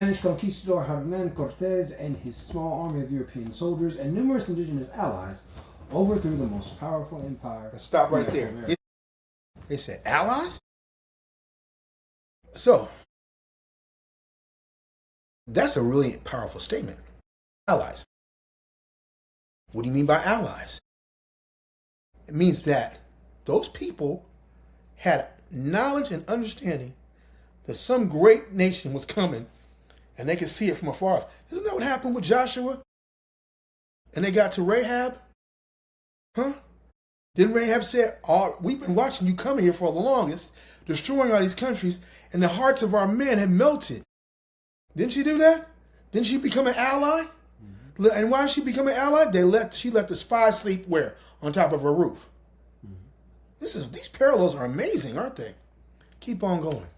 Spanish conquistador Hernán Cortés and his small army of European soldiers and numerous indigenous allies overthrew the most powerful empire. Let's stop right there. They said allies? So, that's a really powerful statement. Allies. What do you mean by allies? It means that those people had knowledge and understanding that some great nation was coming and they could see it from afar off. Isn't that what happened with Joshua? And they got to Rahab? Huh? Didn't Rahab say, we've been watching you come here for the longest, destroying all these countries, and the hearts of our men have melted. Didn't she do that? Didn't she become an ally? Mm-hmm. And why did she become an ally? She let the spies sleep where? On top of her roof. Mm-hmm. These parallels are amazing, aren't they? Keep on going.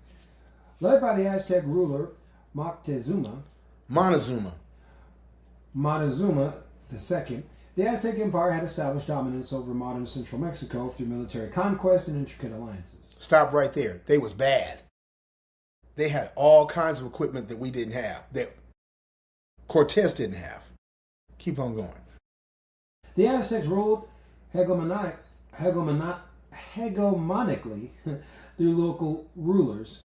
Led by the Aztec ruler Montezuma II, the Aztec Empire had established dominance over modern central Mexico through military conquest and intricate alliances. Stop right there. They was bad. They had all kinds of equipment that we didn't have, that Cortés didn't have. Keep on going. The Aztecs ruled hegemonically through local rulers,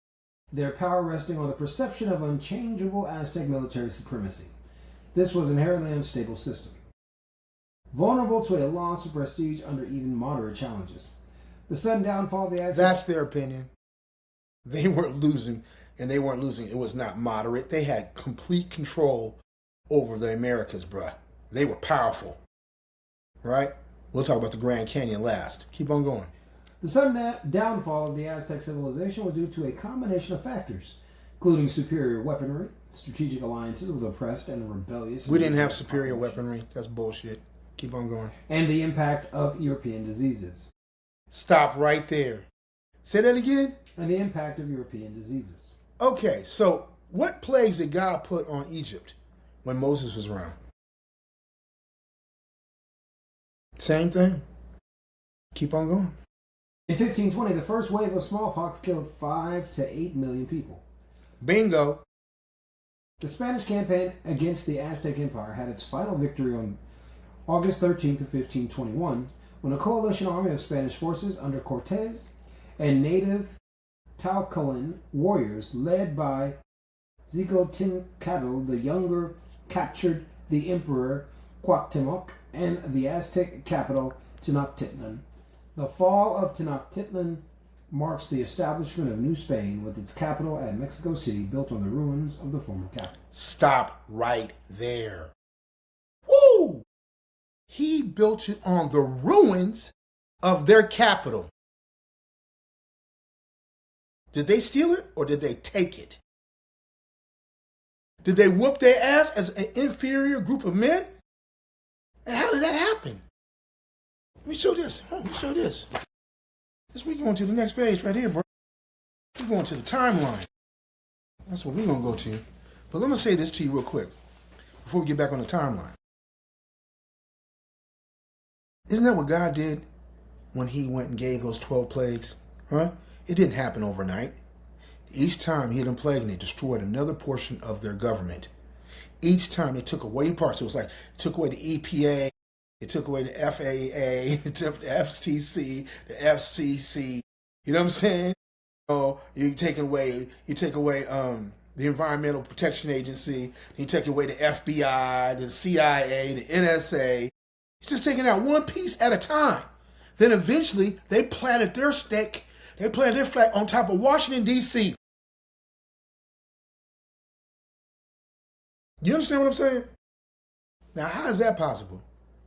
their power resting on the perception of unchangeable Aztec military supremacy. This was an inherently unstable system, vulnerable to a loss of prestige under even moderate challenges. The sudden downfall of the Aztecs... That's their opinion. They weren't losing, and they weren't losing. It was not moderate. They had complete control over the Americas, bruh. They were powerful, right? We'll talk about the Grand Canyon last. Keep on going. The sudden downfall of the Aztec civilization was due to a combination of factors, including superior weaponry, strategic alliances with oppressed and rebellious... We didn't have superior weaponry. That's bullshit. Keep on going. And the impact of European diseases. Stop right there. Say that again? And the impact of European diseases. Okay, so what plagues did God put on Egypt when Moses was around? Same thing. Keep on going. In 1520, the first wave of smallpox killed 5 to 8 million people. Bingo. The Spanish campaign against the Aztec Empire had its final victory on August 13th of 1521, when a coalition army of Spanish forces under Cortés and native Taucalan warriors led by Xicotencatl the Younger captured the Emperor Cuauhtémoc and the Aztec capital Tenochtitlan. The fall of Tenochtitlan marks the establishment of New Spain, with its capital at Mexico City, built on the ruins of the former capital. Stop right there. Woo! He built it on the ruins of their capital. Did they steal it or did they take it? Did they whoop their ass as an inferior group of men? And how did that happen? Let me show this. Let me show this. We going to the next page right here, bro. We're going to the timeline. That's what we're going to go to. But let me say this to you real quick before we get back on the timeline. Isn't that what God did when he went and gave those 12 plagues? Huh? It didn't happen overnight. Each time he had them plagued and they destroyed another portion of their government. Each time they took away parts. It was like took away the EPA, it took away the FAA, it took the FTC, the FCC. You know what I'm saying? Oh, you take away the Environmental Protection Agency, you take away the FBI, the CIA, the NSA. It's just taking out one piece at a time. Then eventually they planted their flag on top of Washington, D.C. You understand what I'm saying? Now, how is that possible?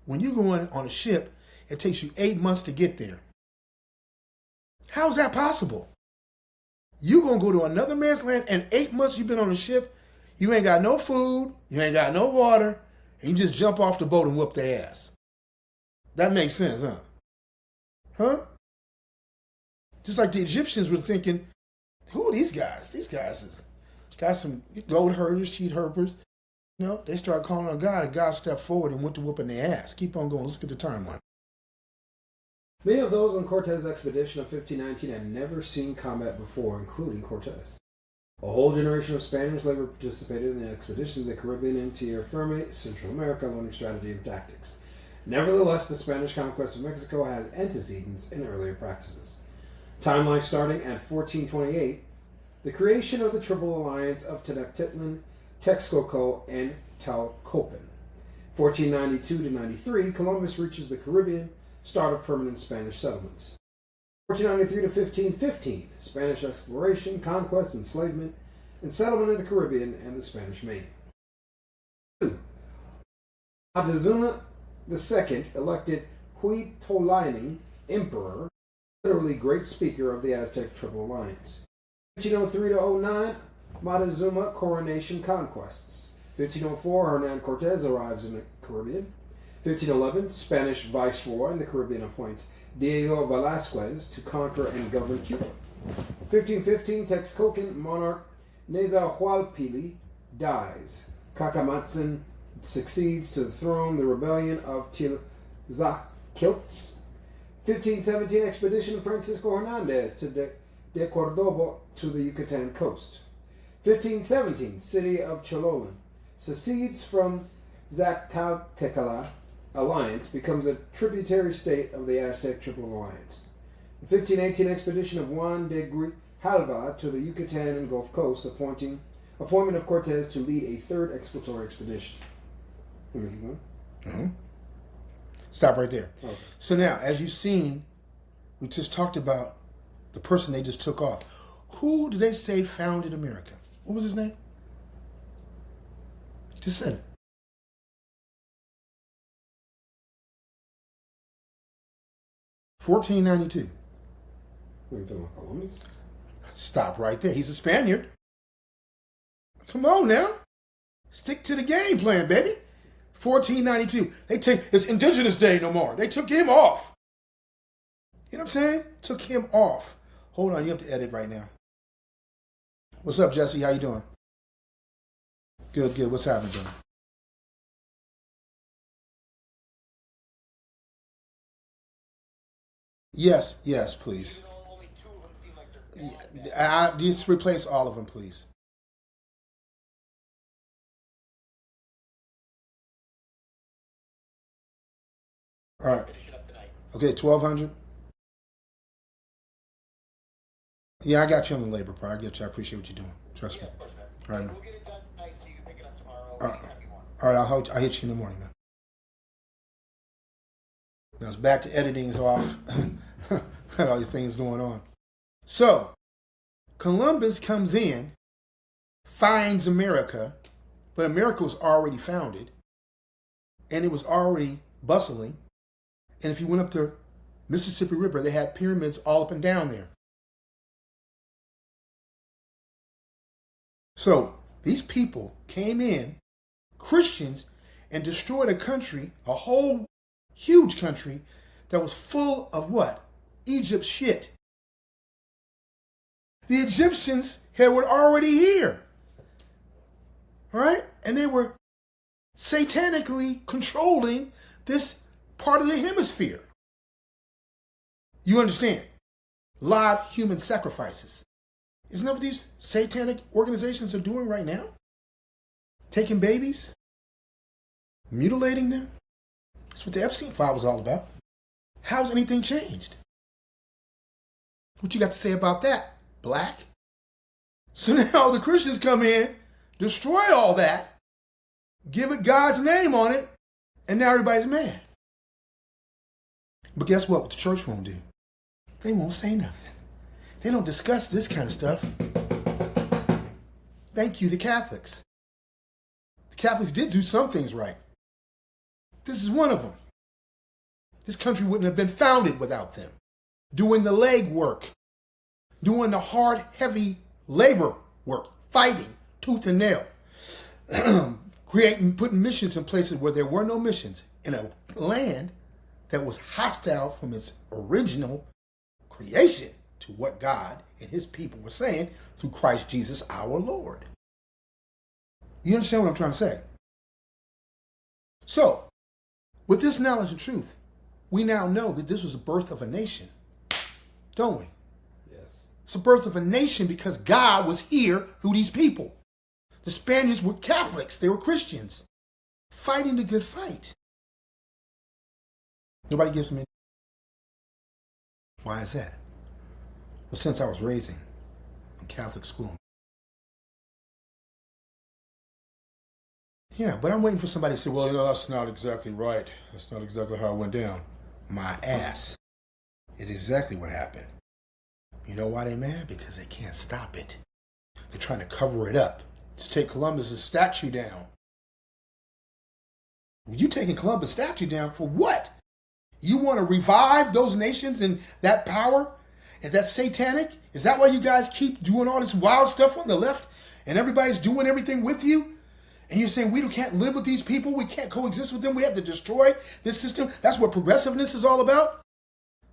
When you go on a ship, it takes you 8 months to get there. How is that possible? You gonna go to another man's land and 8 months you've been on a ship, you ain't got no food, you ain't got no water, and you just jump off the boat and whoop their ass. That makes sense, huh? Huh? Just like the Egyptians were thinking, who are these guys? These guys got some goat herders, sheep herders. No, they started calling on God, and God stepped forward and went to whooping their ass. Keep on going. Let's get the timeline. Many of those on Cortez's expedition of 1519 had never seen combat before, including Cortez. A whole generation of Spaniards later participated in the expeditions of the Caribbean and Tierra Firme, Central America, learning strategy and tactics. Nevertheless, the Spanish conquest of Mexico has antecedents in earlier practices. Timeline starting at 1428, the creation of the Triple Alliance of Tenochtitlan, Texcoco, and Talcopan. 1492 to 93, Columbus reaches the Caribbean, start of permanent Spanish settlements. 1493 to 1515, Spanish exploration, conquest, enslavement, and settlement in the Caribbean and the Spanish Main. 2. Montezuma II elected Huitolani emperor, literally great speaker of the Aztec Triple Alliance. 1503 to 09, Montezuma coronation conquests. 1504, Hernan Cortez arrives in the Caribbean. 1511, Spanish viceroy in the Caribbean appoints Diego Velázquez to conquer and govern Cuba. 1515, Texcocan monarch Nezahualpili dies. Cacamatzin succeeds to the throne, the rebellion of Tlaxcaltecas. 1517, expedition of Francisco Hernandez de Cordoba to the Yucatan coast. 1517, city of Chololan secedes from Zacatecala Alliance, becomes a tributary state of the Aztec Triple Alliance. The 1518 expedition of Juan de Grijalva to the Yucatan and Gulf Coast, appointment of Cortez to lead a third exploratory expedition. Mm-hmm. Stop right there. Okay. So now, as you've seen, we just talked about the person they just took off. Who did they say founded America? What was his name? Just said it. 1492. What are you talking about, Columbus? Stop right there. He's a Spaniard. Come on now. Stick to the game plan, baby. 1492. It's Indigenous Day no more. They took him off. You know what I'm saying? Took him off. Hold on, you have to edit right now. What's up, Jesse? How you doing? Good, good. What's happening, brother? Yes, yes, please. Just replace all of them, please. All right. Okay, 1200. Yeah, I got you on the labor part. I get you. I appreciate what you're doing. Trust me. All right, man. All right, all right. I'll hit you in the morning, man. Now it's back to editing is off. Got all these things going on. So, Columbus comes in, finds America, but America was already founded, and it was already bustling. And if you went up the Mississippi River, they had pyramids all up and down there. So these people came in, Christians, and destroyed a country, a whole huge country that was full of what? Egypt's shit. The Egyptians were already here. All right? And they were satanically controlling this part of the hemisphere. You understand? Live human sacrifices. Isn't that what these satanic organizations are doing right now? Taking babies, mutilating them. That's what the Epstein file was all about. How's anything changed? What you got to say about that, black? So now the Christians come in, destroy all that, give it God's name on it, and now everybody's mad. But guess what the church won't do? They won't say nothing. They don't discuss this kind of stuff. Thank you, the Catholics. The Catholics did do some things right. This is one of them. This country wouldn't have been founded without them. Doing the leg work, doing the hard, heavy labor work, fighting tooth and nail, putting missions in places where there were no missions, in a land that was hostile from its original creation to what God and his people were saying through Christ Jesus our Lord. You understand what I'm trying to say? So, with this knowledge and truth, we now know that this was the birth of a nation, don't we? Yes. It's the birth of a nation because God was here through these people. The Spaniards were Catholics. They were Christians fighting the good fight. Nobody gives me. Why is that? Well, since I was raised in Catholic school. Yeah, but I'm waiting for somebody to say, well, that's not exactly right. That's not exactly how it went down. My ass. It's exactly what happened. You know why they're mad? Because they can't stop it. They're trying to cover it up. To take Columbus' statue down. You taking Columbus' statue down for what? You want to revive those nations and that power? And that's satanic? Is that why you guys keep doing all this wild stuff on the left? And everybody's doing everything with you? And you're saying we can't live with these people? We can't coexist with them? We have to destroy this system? That's what progressiveness is all about?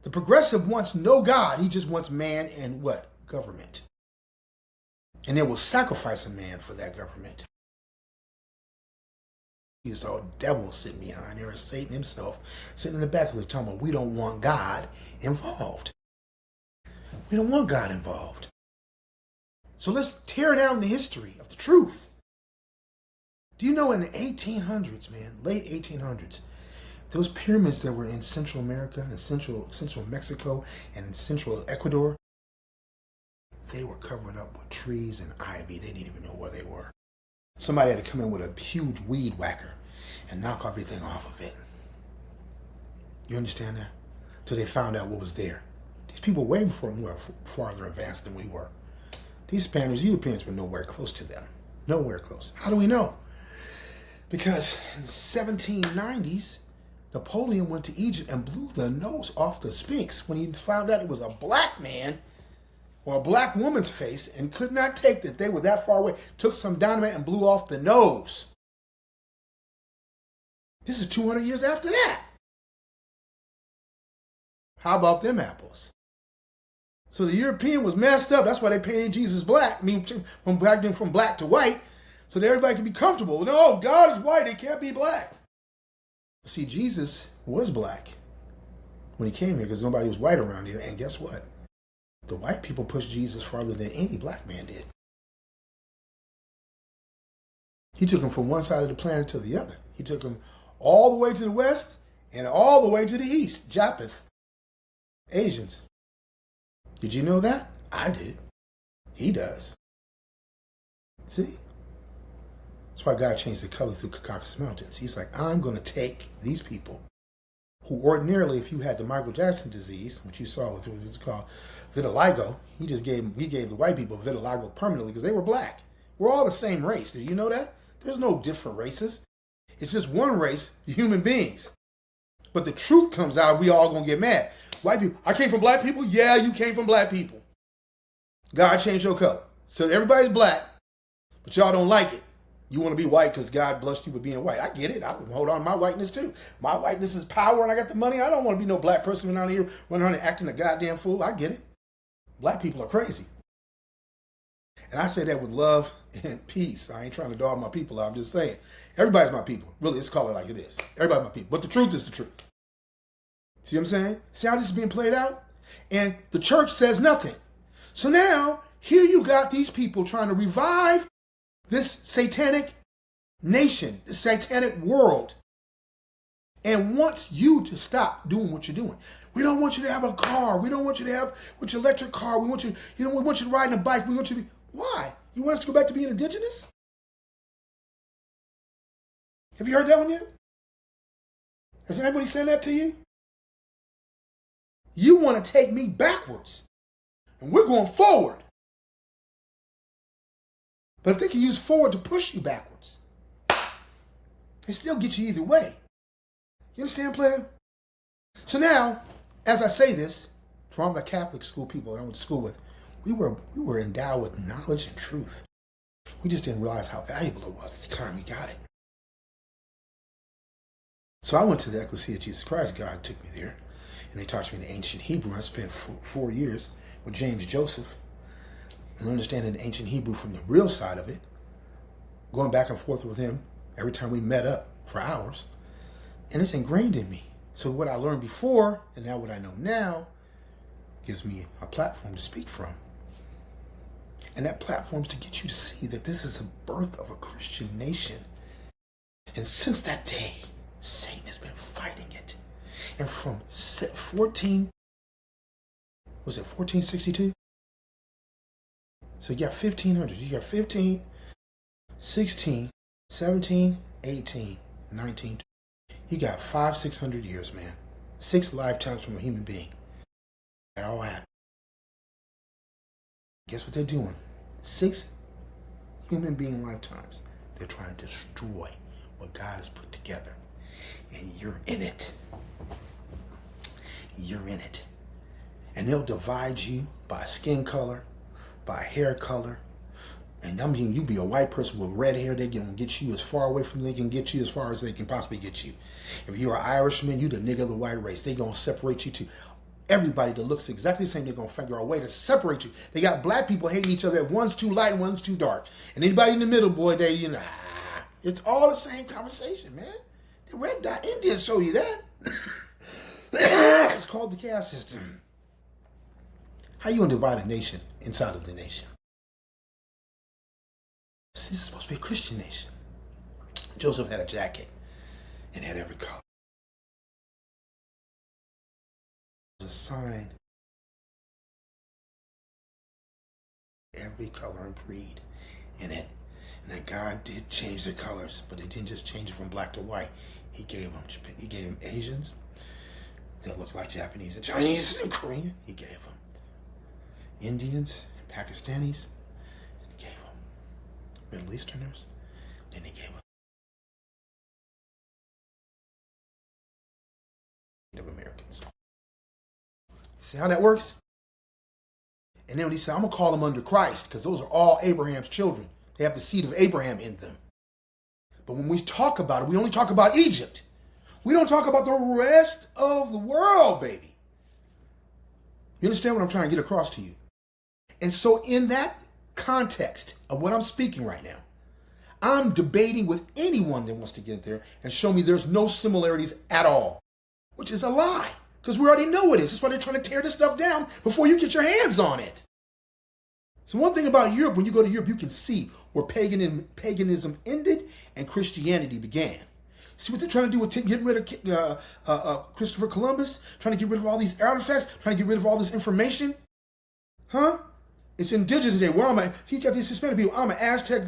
The progressive wants no God. He just wants man and what? Government. And they will sacrifice a man for that government. He's all devil sitting behind there, Satan himself sitting in the back of the talking about we don't want God involved. We don't want God involved. So let's tear down the history of the truth. Do you know in the 1800s, man, late 1800s, those pyramids that were in Central America and Central Mexico and in Central Ecuador, they were covered up with trees and ivy. They didn't even know where they were. Somebody had to come in with a huge weed whacker and knock everything off of it. You understand that? Till they found out what was there. These people were way before we were farther advanced than we were. These Spaniards, Europeans were nowhere close to them. Nowhere close. How do we know? Because in the 1790s, Napoleon went to Egypt and blew the nose off the Sphinx when he found out it was a black man or a black woman's face and could not take that they were that far away. Took some dynamite and blew off the nose. This is 200 years after that. How about them apples? So the European was messed up. That's why they painted Jesus black. I mean, from black to white, so that everybody could be comfortable. No, God is white. It can't be black. See, Jesus was black when he came here because nobody was white around here. And guess what? The white people pushed Jesus farther than any black man did. He took him from one side of the planet to the other. He took him all the way to the west and all the way to the east. Japheth. Asians. Did you know that? I did. He does. See? That's why God changed the color through Caucasus Mountains. He's like, I'm going to take these people who ordinarily, if you had the Michael Jackson disease, which you saw with what was called vitiligo, we gave the white people vitiligo permanently because they were black. We're all the same race. Did you know that? There's no different races. It's just one race, human beings. But the truth comes out, we all gonna get mad. White people, I came from black people? Yeah, you came from black people. God changed your color. So everybody's black, but y'all don't like it. You want to be white because God blessed you with being white. I get it. I would hold on to my whiteness too. My whiteness is power and I got the money. I don't want to be no black person around here running around and acting a goddamn fool. I get it. Black people are crazy. And I say that with love and peace. I ain't trying to dog my people out. I'm just saying. Everybody's my people. Really, let's call it like it is. Everybody's my people. But the truth is the truth. See what I'm saying? See how this is being played out? And the church says nothing. So now, here you got these people trying to revive this satanic nation, this satanic world, and wants you to stop doing what you're doing. We don't want you to have a car. We don't want you to have your electric car. We want you to ride a bike. We want you to be. Why? You want us to go back to being indigenous? Have you heard that one yet? Has anybody said that to you? You want to take me backwards, and we're going forward. But if they can use forward to push you backwards, they still get you either way. You understand, player? So now, as I say this, from the Catholic school people that I went to school with, we were endowed with knowledge and truth. We just didn't realize how valuable it was at the time we got it. So I went to the Ecclesia of Jesus Christ. God took me there, and they taught me the ancient Hebrew. I spent 4 years with James Joseph, and understanding the ancient Hebrew from the real side of it, going back and forth with him every time we met up for hours. And it's ingrained in me. So what I learned before and now what I know now gives me a platform to speak from. And that platform is to get you to see that this is a birth of a Christian nation. And since that day, Satan has been fighting it. And from 1462? So you got 1500. You got 15, 16, 17, 18, 19. You got 600 years, man. 6 lifetimes from a human being. That all happened. Guess what they're doing? 6 human being lifetimes. They're trying to destroy what God has put together. And you're in it. You're in it. And they'll divide you by skin color, by hair color. And I mean, you be a white person with red hair, they can get you as far away from they can get you as far as they can possibly get you. If you're an Irishman, you the nigga of the white race. They gonna separate you to everybody that looks exactly the same. They're gonna figure out a way to separate you. They got black people hating each other. One's too light and one's too dark. And anybody in the middle, boy, it's all the same conversation, man. The red dot Indians show you that. It's called the caste system. How you gonna divide a nation inside of the nation? This is supposed to be a Christian nation. Joseph had a jacket and had every color. It was a sign. Every color and creed in it. And then God did change the colors, but it didn't just change it from black to white. He gave them Asians that look like Japanese and Chinese and Korean. He gave them Indians and Pakistanis. He gave them Middle Easterners. Then he gave them Native Americans. See how that works? And then when he said, I'm going to call them under Christ, because those are all Abraham's children. They have the seed of Abraham in them. But when we talk about it, we only talk about Egypt. We don't talk about the rest of the world, baby. You understand what I'm trying to get across to you? And so in that context of what I'm speaking right now, I'm debating with anyone that wants to get there and show me there's no similarities at all, which is a lie, because we already know it is. That's why they're trying to tear this stuff down before you get your hands on it. So one thing about Europe, when you go to Europe, you can see where paganism ended and Christianity began. See what they're trying to do with getting rid of Christopher Columbus, trying to get rid of all these artifacts, trying to get rid of all this information? Huh? It's Indigenous Day. Well, he got these Hispanic people. I'm an Aztec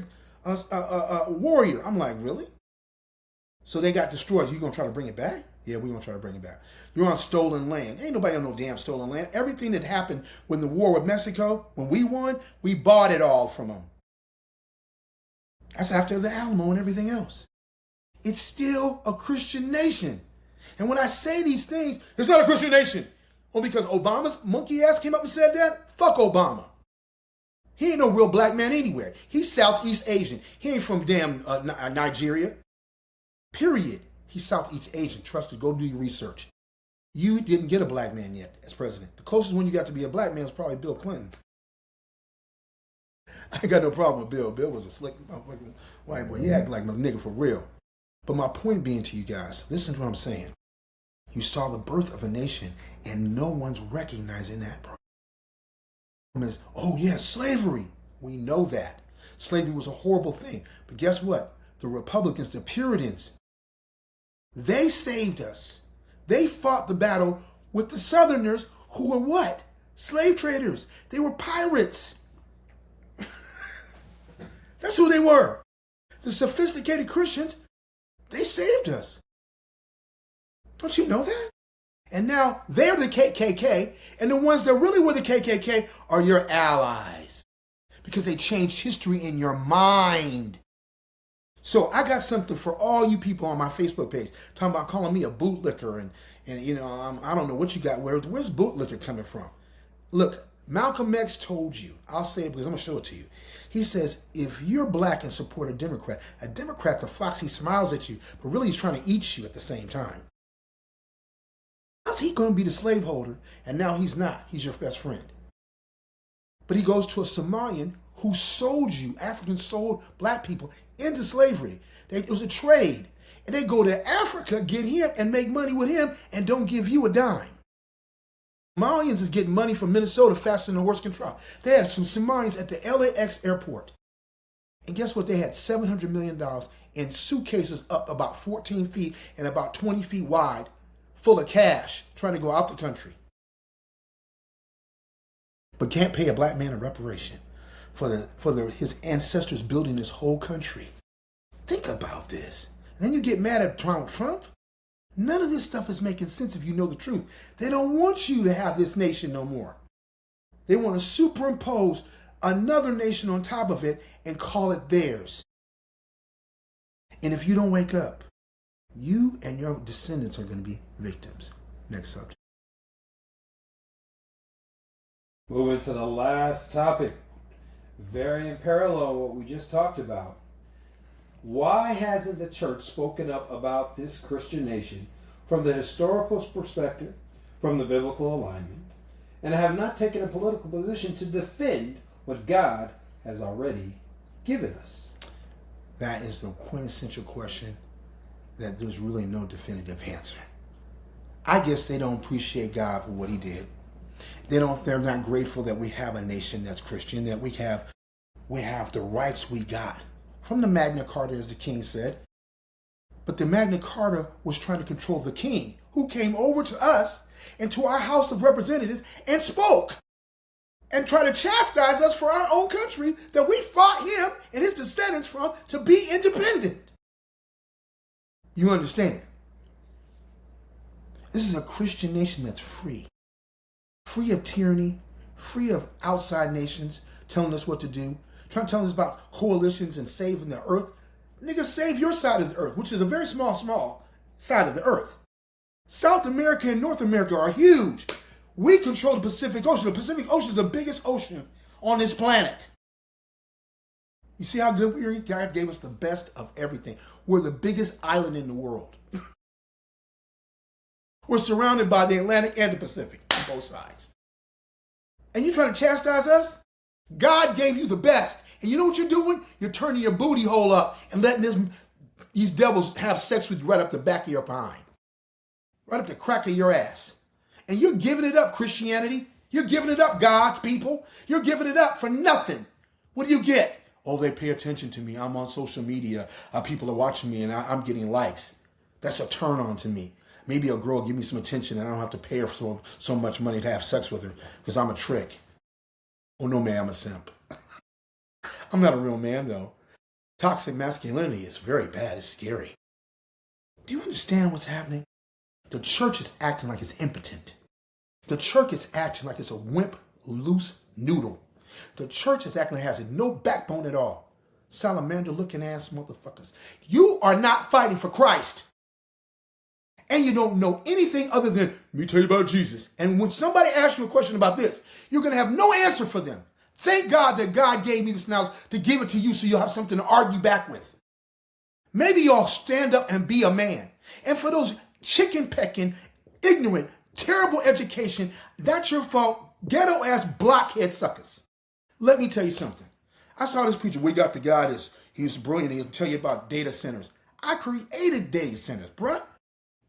warrior. I'm like, really? So they got destroyed. You gonna try to bring it back? Yeah, we're gonna try to bring it back. You're on stolen land. Ain't nobody on no damn stolen land. Everything that happened when the war with Mexico, when we won, we bought it all from them. That's after the Alamo and everything else. It's still a Christian nation. And when I say these things, it's not a Christian nation. Only because Obama's monkey ass came up and said that? Fuck Obama. He ain't no real black man anywhere. He's Southeast Asian. He ain't from damn Nigeria. Period. He's Southeast Asian. Trust it. Go do your research. You didn't get a black man yet as president. The closest one you got to be a black man was probably Bill Clinton. I ain't got no problem with Bill. Bill was a slick motherfucking white boy. He acted like a nigga for real. But my point being to you guys, listen to what I'm saying. You saw the birth of a nation and no one's recognizing that problem. Is, oh yeah, slavery. We know that. Slavery was a horrible thing. But guess what? The Republicans, the Puritans, they saved us. They fought the battle with the Southerners who were what? Slave traders. They were pirates. That's who they were. The sophisticated Christians, they saved us. Don't you know that? And now they're the KKK, and the ones that really were the KKK are your allies because they changed history in your mind. So I got something for all you people on my Facebook page talking about calling me a bootlicker and you know, I don't know what you got. Where's bootlicker coming from? Look, Malcolm X told you, I'll say it because I'm going to show it to you. He says, if you're black and support a Democrat's a fox. He smiles at you, but really he's trying to eat you at the same time. How's he going to be the slaveholder and now he's not? He's your best friend. But he goes to a Somalian who sold you, Africans sold black people into slavery. It was a trade. and they go to Africa, get him, and make money with him, and don't give you a dime. Somalians is getting money from Minnesota faster than a horse can trot. They had some Somalians at the LAX airport. And guess what? They had $700 million in suitcases up about 14 feet and about 20 feet wide, full of cash, trying to go out the country. But can't pay a black man a reparation for his ancestors building this whole country. Think about this. Then you get mad at Donald Trump. None of this stuff is making sense if you know the truth. They don't want you to have this nation no more. They want to superimpose another nation on top of it and call it theirs. And if you don't wake up, you and your descendants are going to be victims. Next subject. Moving to the last topic. Very in parallel what we just talked about. Why hasn't the church spoken up about this Christian nation from the historical perspective, from the biblical alignment, and have not taken a political position to defend what God has already given us? That is the quintessential question that there's really no definitive answer. I guess they don't appreciate God for what he did. They're not grateful that we have a nation that's Christian, that we have the rights we got from the Magna Carta, as the king said. But the Magna Carta was trying to control the king, who came over to us and to our House of Representatives and spoke and tried to chastise us for our own country that we fought him and his descendants from to be independent. You understand? This is a Christian nation that's free. Free of tyranny, free of outside nations telling us what to do, trying to tell us about coalitions and saving the earth. Nigga, save your side of the earth, which is a very small side of the earth. South America and North America are huge. We control the Pacific Ocean. The Pacific Ocean is the biggest ocean on this planet. You see how good we are? God gave us the best of everything. We're the biggest island in the world. We're surrounded by the Atlantic and the Pacific on both sides. And you trying to chastise us? God gave you the best. And you know what you're doing? You're turning your booty hole up and letting these devils have sex with you right up the back of your behind. Right up the crack of your ass. And you're giving it up, Christianity. You're giving it up, God's people. You're giving it up for nothing. What do you get? Oh, they pay attention to me. I'm on social media. People are watching me and I'm getting likes. That's a turn on to me. Maybe a girl give me some attention and I don't have to pay her so much money to have sex with her because I'm a trick. Oh, no, man, I'm a simp. I'm not a real man, though. Toxic masculinity is very bad. It's scary. Do you understand what's happening? The church is acting like it's impotent. The church is acting like it's a wimp, loose noodle. The church is acting like it has no backbone at all. Salamander-looking ass motherfuckers. You are not fighting for Christ. And you don't know anything other than, let me tell you about Jesus. And when somebody asks you a question about this, you're going to have no answer for them. Thank God that God gave me this knowledge to give it to you so you'll have something to argue back with. Maybe y'all stand up and be a man. And for those chicken-pecking, ignorant, terrible education, that's your fault, ghetto-ass blockhead suckers. Let me tell you something. I saw this preacher, we got the guy, he's brilliant, he'll tell you about data centers. I created data centers, bruh.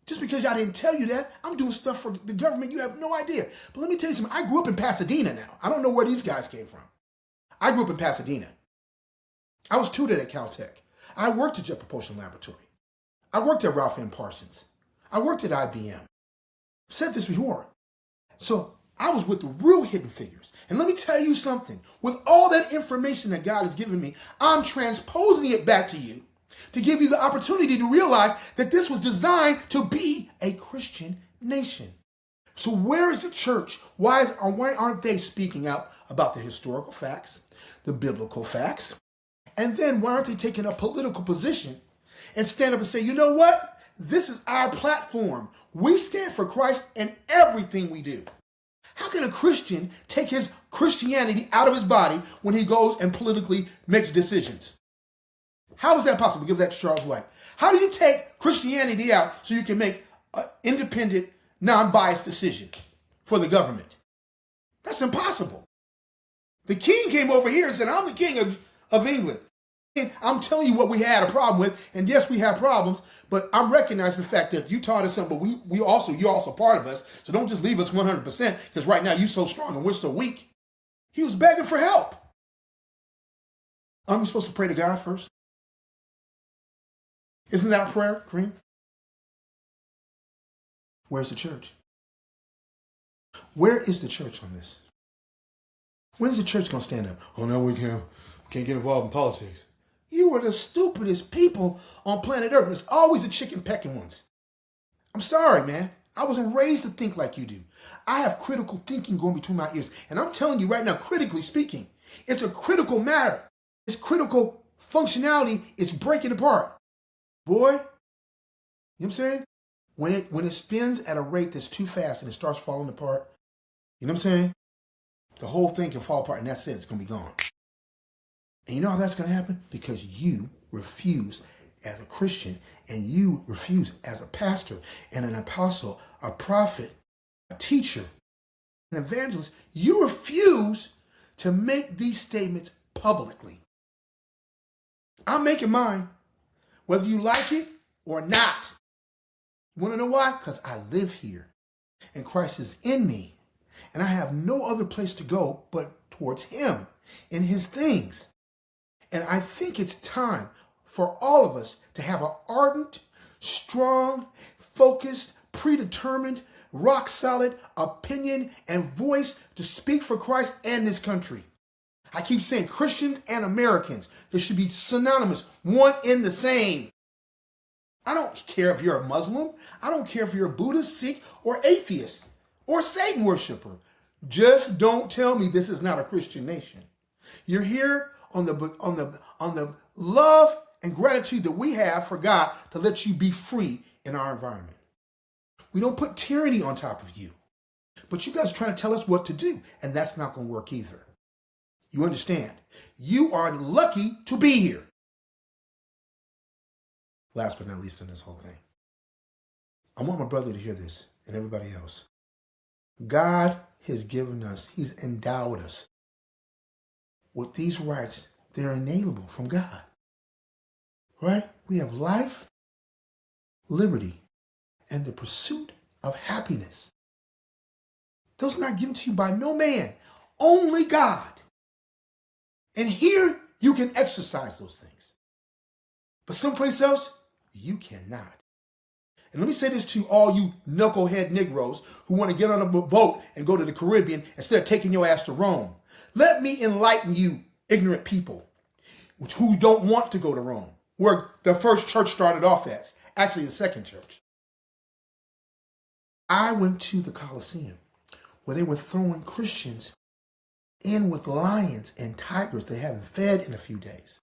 Just because I didn't tell you that, I'm doing stuff for the government, you have no idea. But let me tell you something, I grew up in Pasadena now. I don't know where these guys came from. I grew up in Pasadena. I was tutored at Caltech. I worked at Jet Propulsion Laboratory. I worked at Ralph M. Parsons. I worked at IBM. I've said this before. So I was with the real hidden figures. And let me tell you something, with all that information that God has given me, I'm transposing it back to you to give you the opportunity to realize that this was designed to be a Christian nation. So where is the church? Why aren't they speaking out about the historical facts, the biblical facts? And then why aren't they taking a political position and stand up and say, you know what? This is our platform. We stand for Christ in everything we do. How can a Christian take his Christianity out of his body when he goes and politically makes decisions? How is that possible? Give that to Charles White. How do you take Christianity out so you can make an independent, non-biased decision for the government? That's impossible. The king came over here and said, I'm the king of England. I'm telling you what we had a problem with, and yes, we have problems, but I'm recognizing the fact that you taught us something, but you're also part of us, so don't just leave us 100%, because right now you're so strong and we're so weak. He was begging for help. Aren't we supposed to pray to God first? Isn't that a prayer, Kareem? Where's the church? Where is the church on this? When's the church going to stand up? Oh, no, we can't get involved in politics. You are the stupidest people on planet Earth. There's always the chicken pecking ones. I'm sorry, man. I wasn't raised to think like you do. I have critical thinking going between my ears. And I'm telling you right now, critically speaking, it's a critical matter. It's critical functionality. It's breaking apart. Boy, you know what I'm saying? When it spins at a rate that's too fast and it starts falling apart, you know what I'm saying? The whole thing can fall apart and that's it. It's going to be gone. And you know how that's going to happen? Because you refuse as a Christian and you refuse as a pastor and an apostle, a prophet, a teacher, an evangelist. You refuse to make these statements publicly. I'm making mine, whether you like it or not. You want to know why? Because I live here and Christ is in me and I have no other place to go but towards him and his things. And I think it's time for all of us to have an ardent, strong, focused, predetermined, rock solid opinion and voice to speak for Christ and this country. I keep saying Christians and Americans, they should be synonymous, one in the same. I don't care if you're a Muslim. I don't care if you're a Buddhist, Sikh, or atheist, or Satan worshiper. Just don't tell me this is not a Christian nation. You're here on the love and gratitude that we have for God to let you be free in our environment. We don't put tyranny on top of you. But you guys are trying to tell us what to do, and that's not going to work either. You understand? You are lucky to be here. Last but not least in this whole thing, I want my brother to hear this and everybody else. God has given us, he's endowed us with these rights. They're inalienable from God. Right? We have life, liberty, and the pursuit of happiness. Those are not given to you by no man, only God. And here you can exercise those things. But someplace else, you cannot. And let me say this to all you knucklehead Negroes who want to get on a boat and go to the Caribbean instead of taking your ass to Rome. Let me enlighten you, ignorant people, who don't want to go to Rome, where the first church started off as, actually the second church. I went to the Colosseum where they were throwing Christians in with lions and tigers they haven't fed in a few days.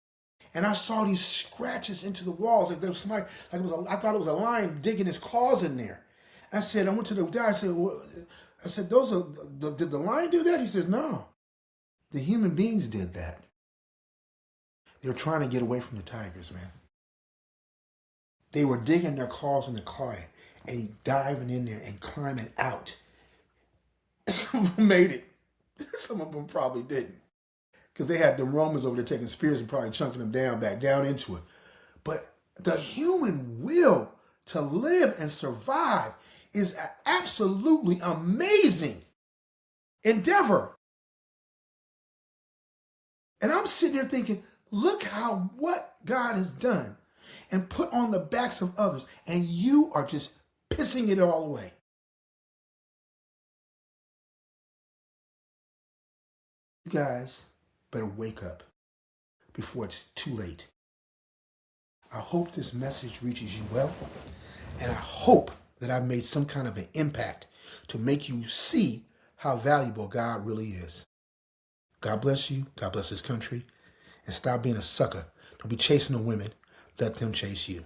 And I saw these scratches into the walls. Like there was somebody, I thought it was a lion digging his claws in there. I went to the guy, I said, did the lion do that? He says, no. The human beings did that. They were trying to get away from the tigers, man. They were digging their claws in the clay and diving in there and climbing out. Some of them made it. Some of them probably didn't. Because they had them Romans over there taking spears and probably chunking them back down into it. But the human will to live and survive is an absolutely amazing endeavor. And I'm sitting there thinking, look what God has done and put on the backs of others. And you are just pissing it all away. You guys better wake up before it's too late. I hope this message reaches you well, and I hope that I've made some kind of an impact to make you see how valuable God really is. God bless you. God bless this country. And stop being a sucker. Don't be chasing the women. Let them chase you.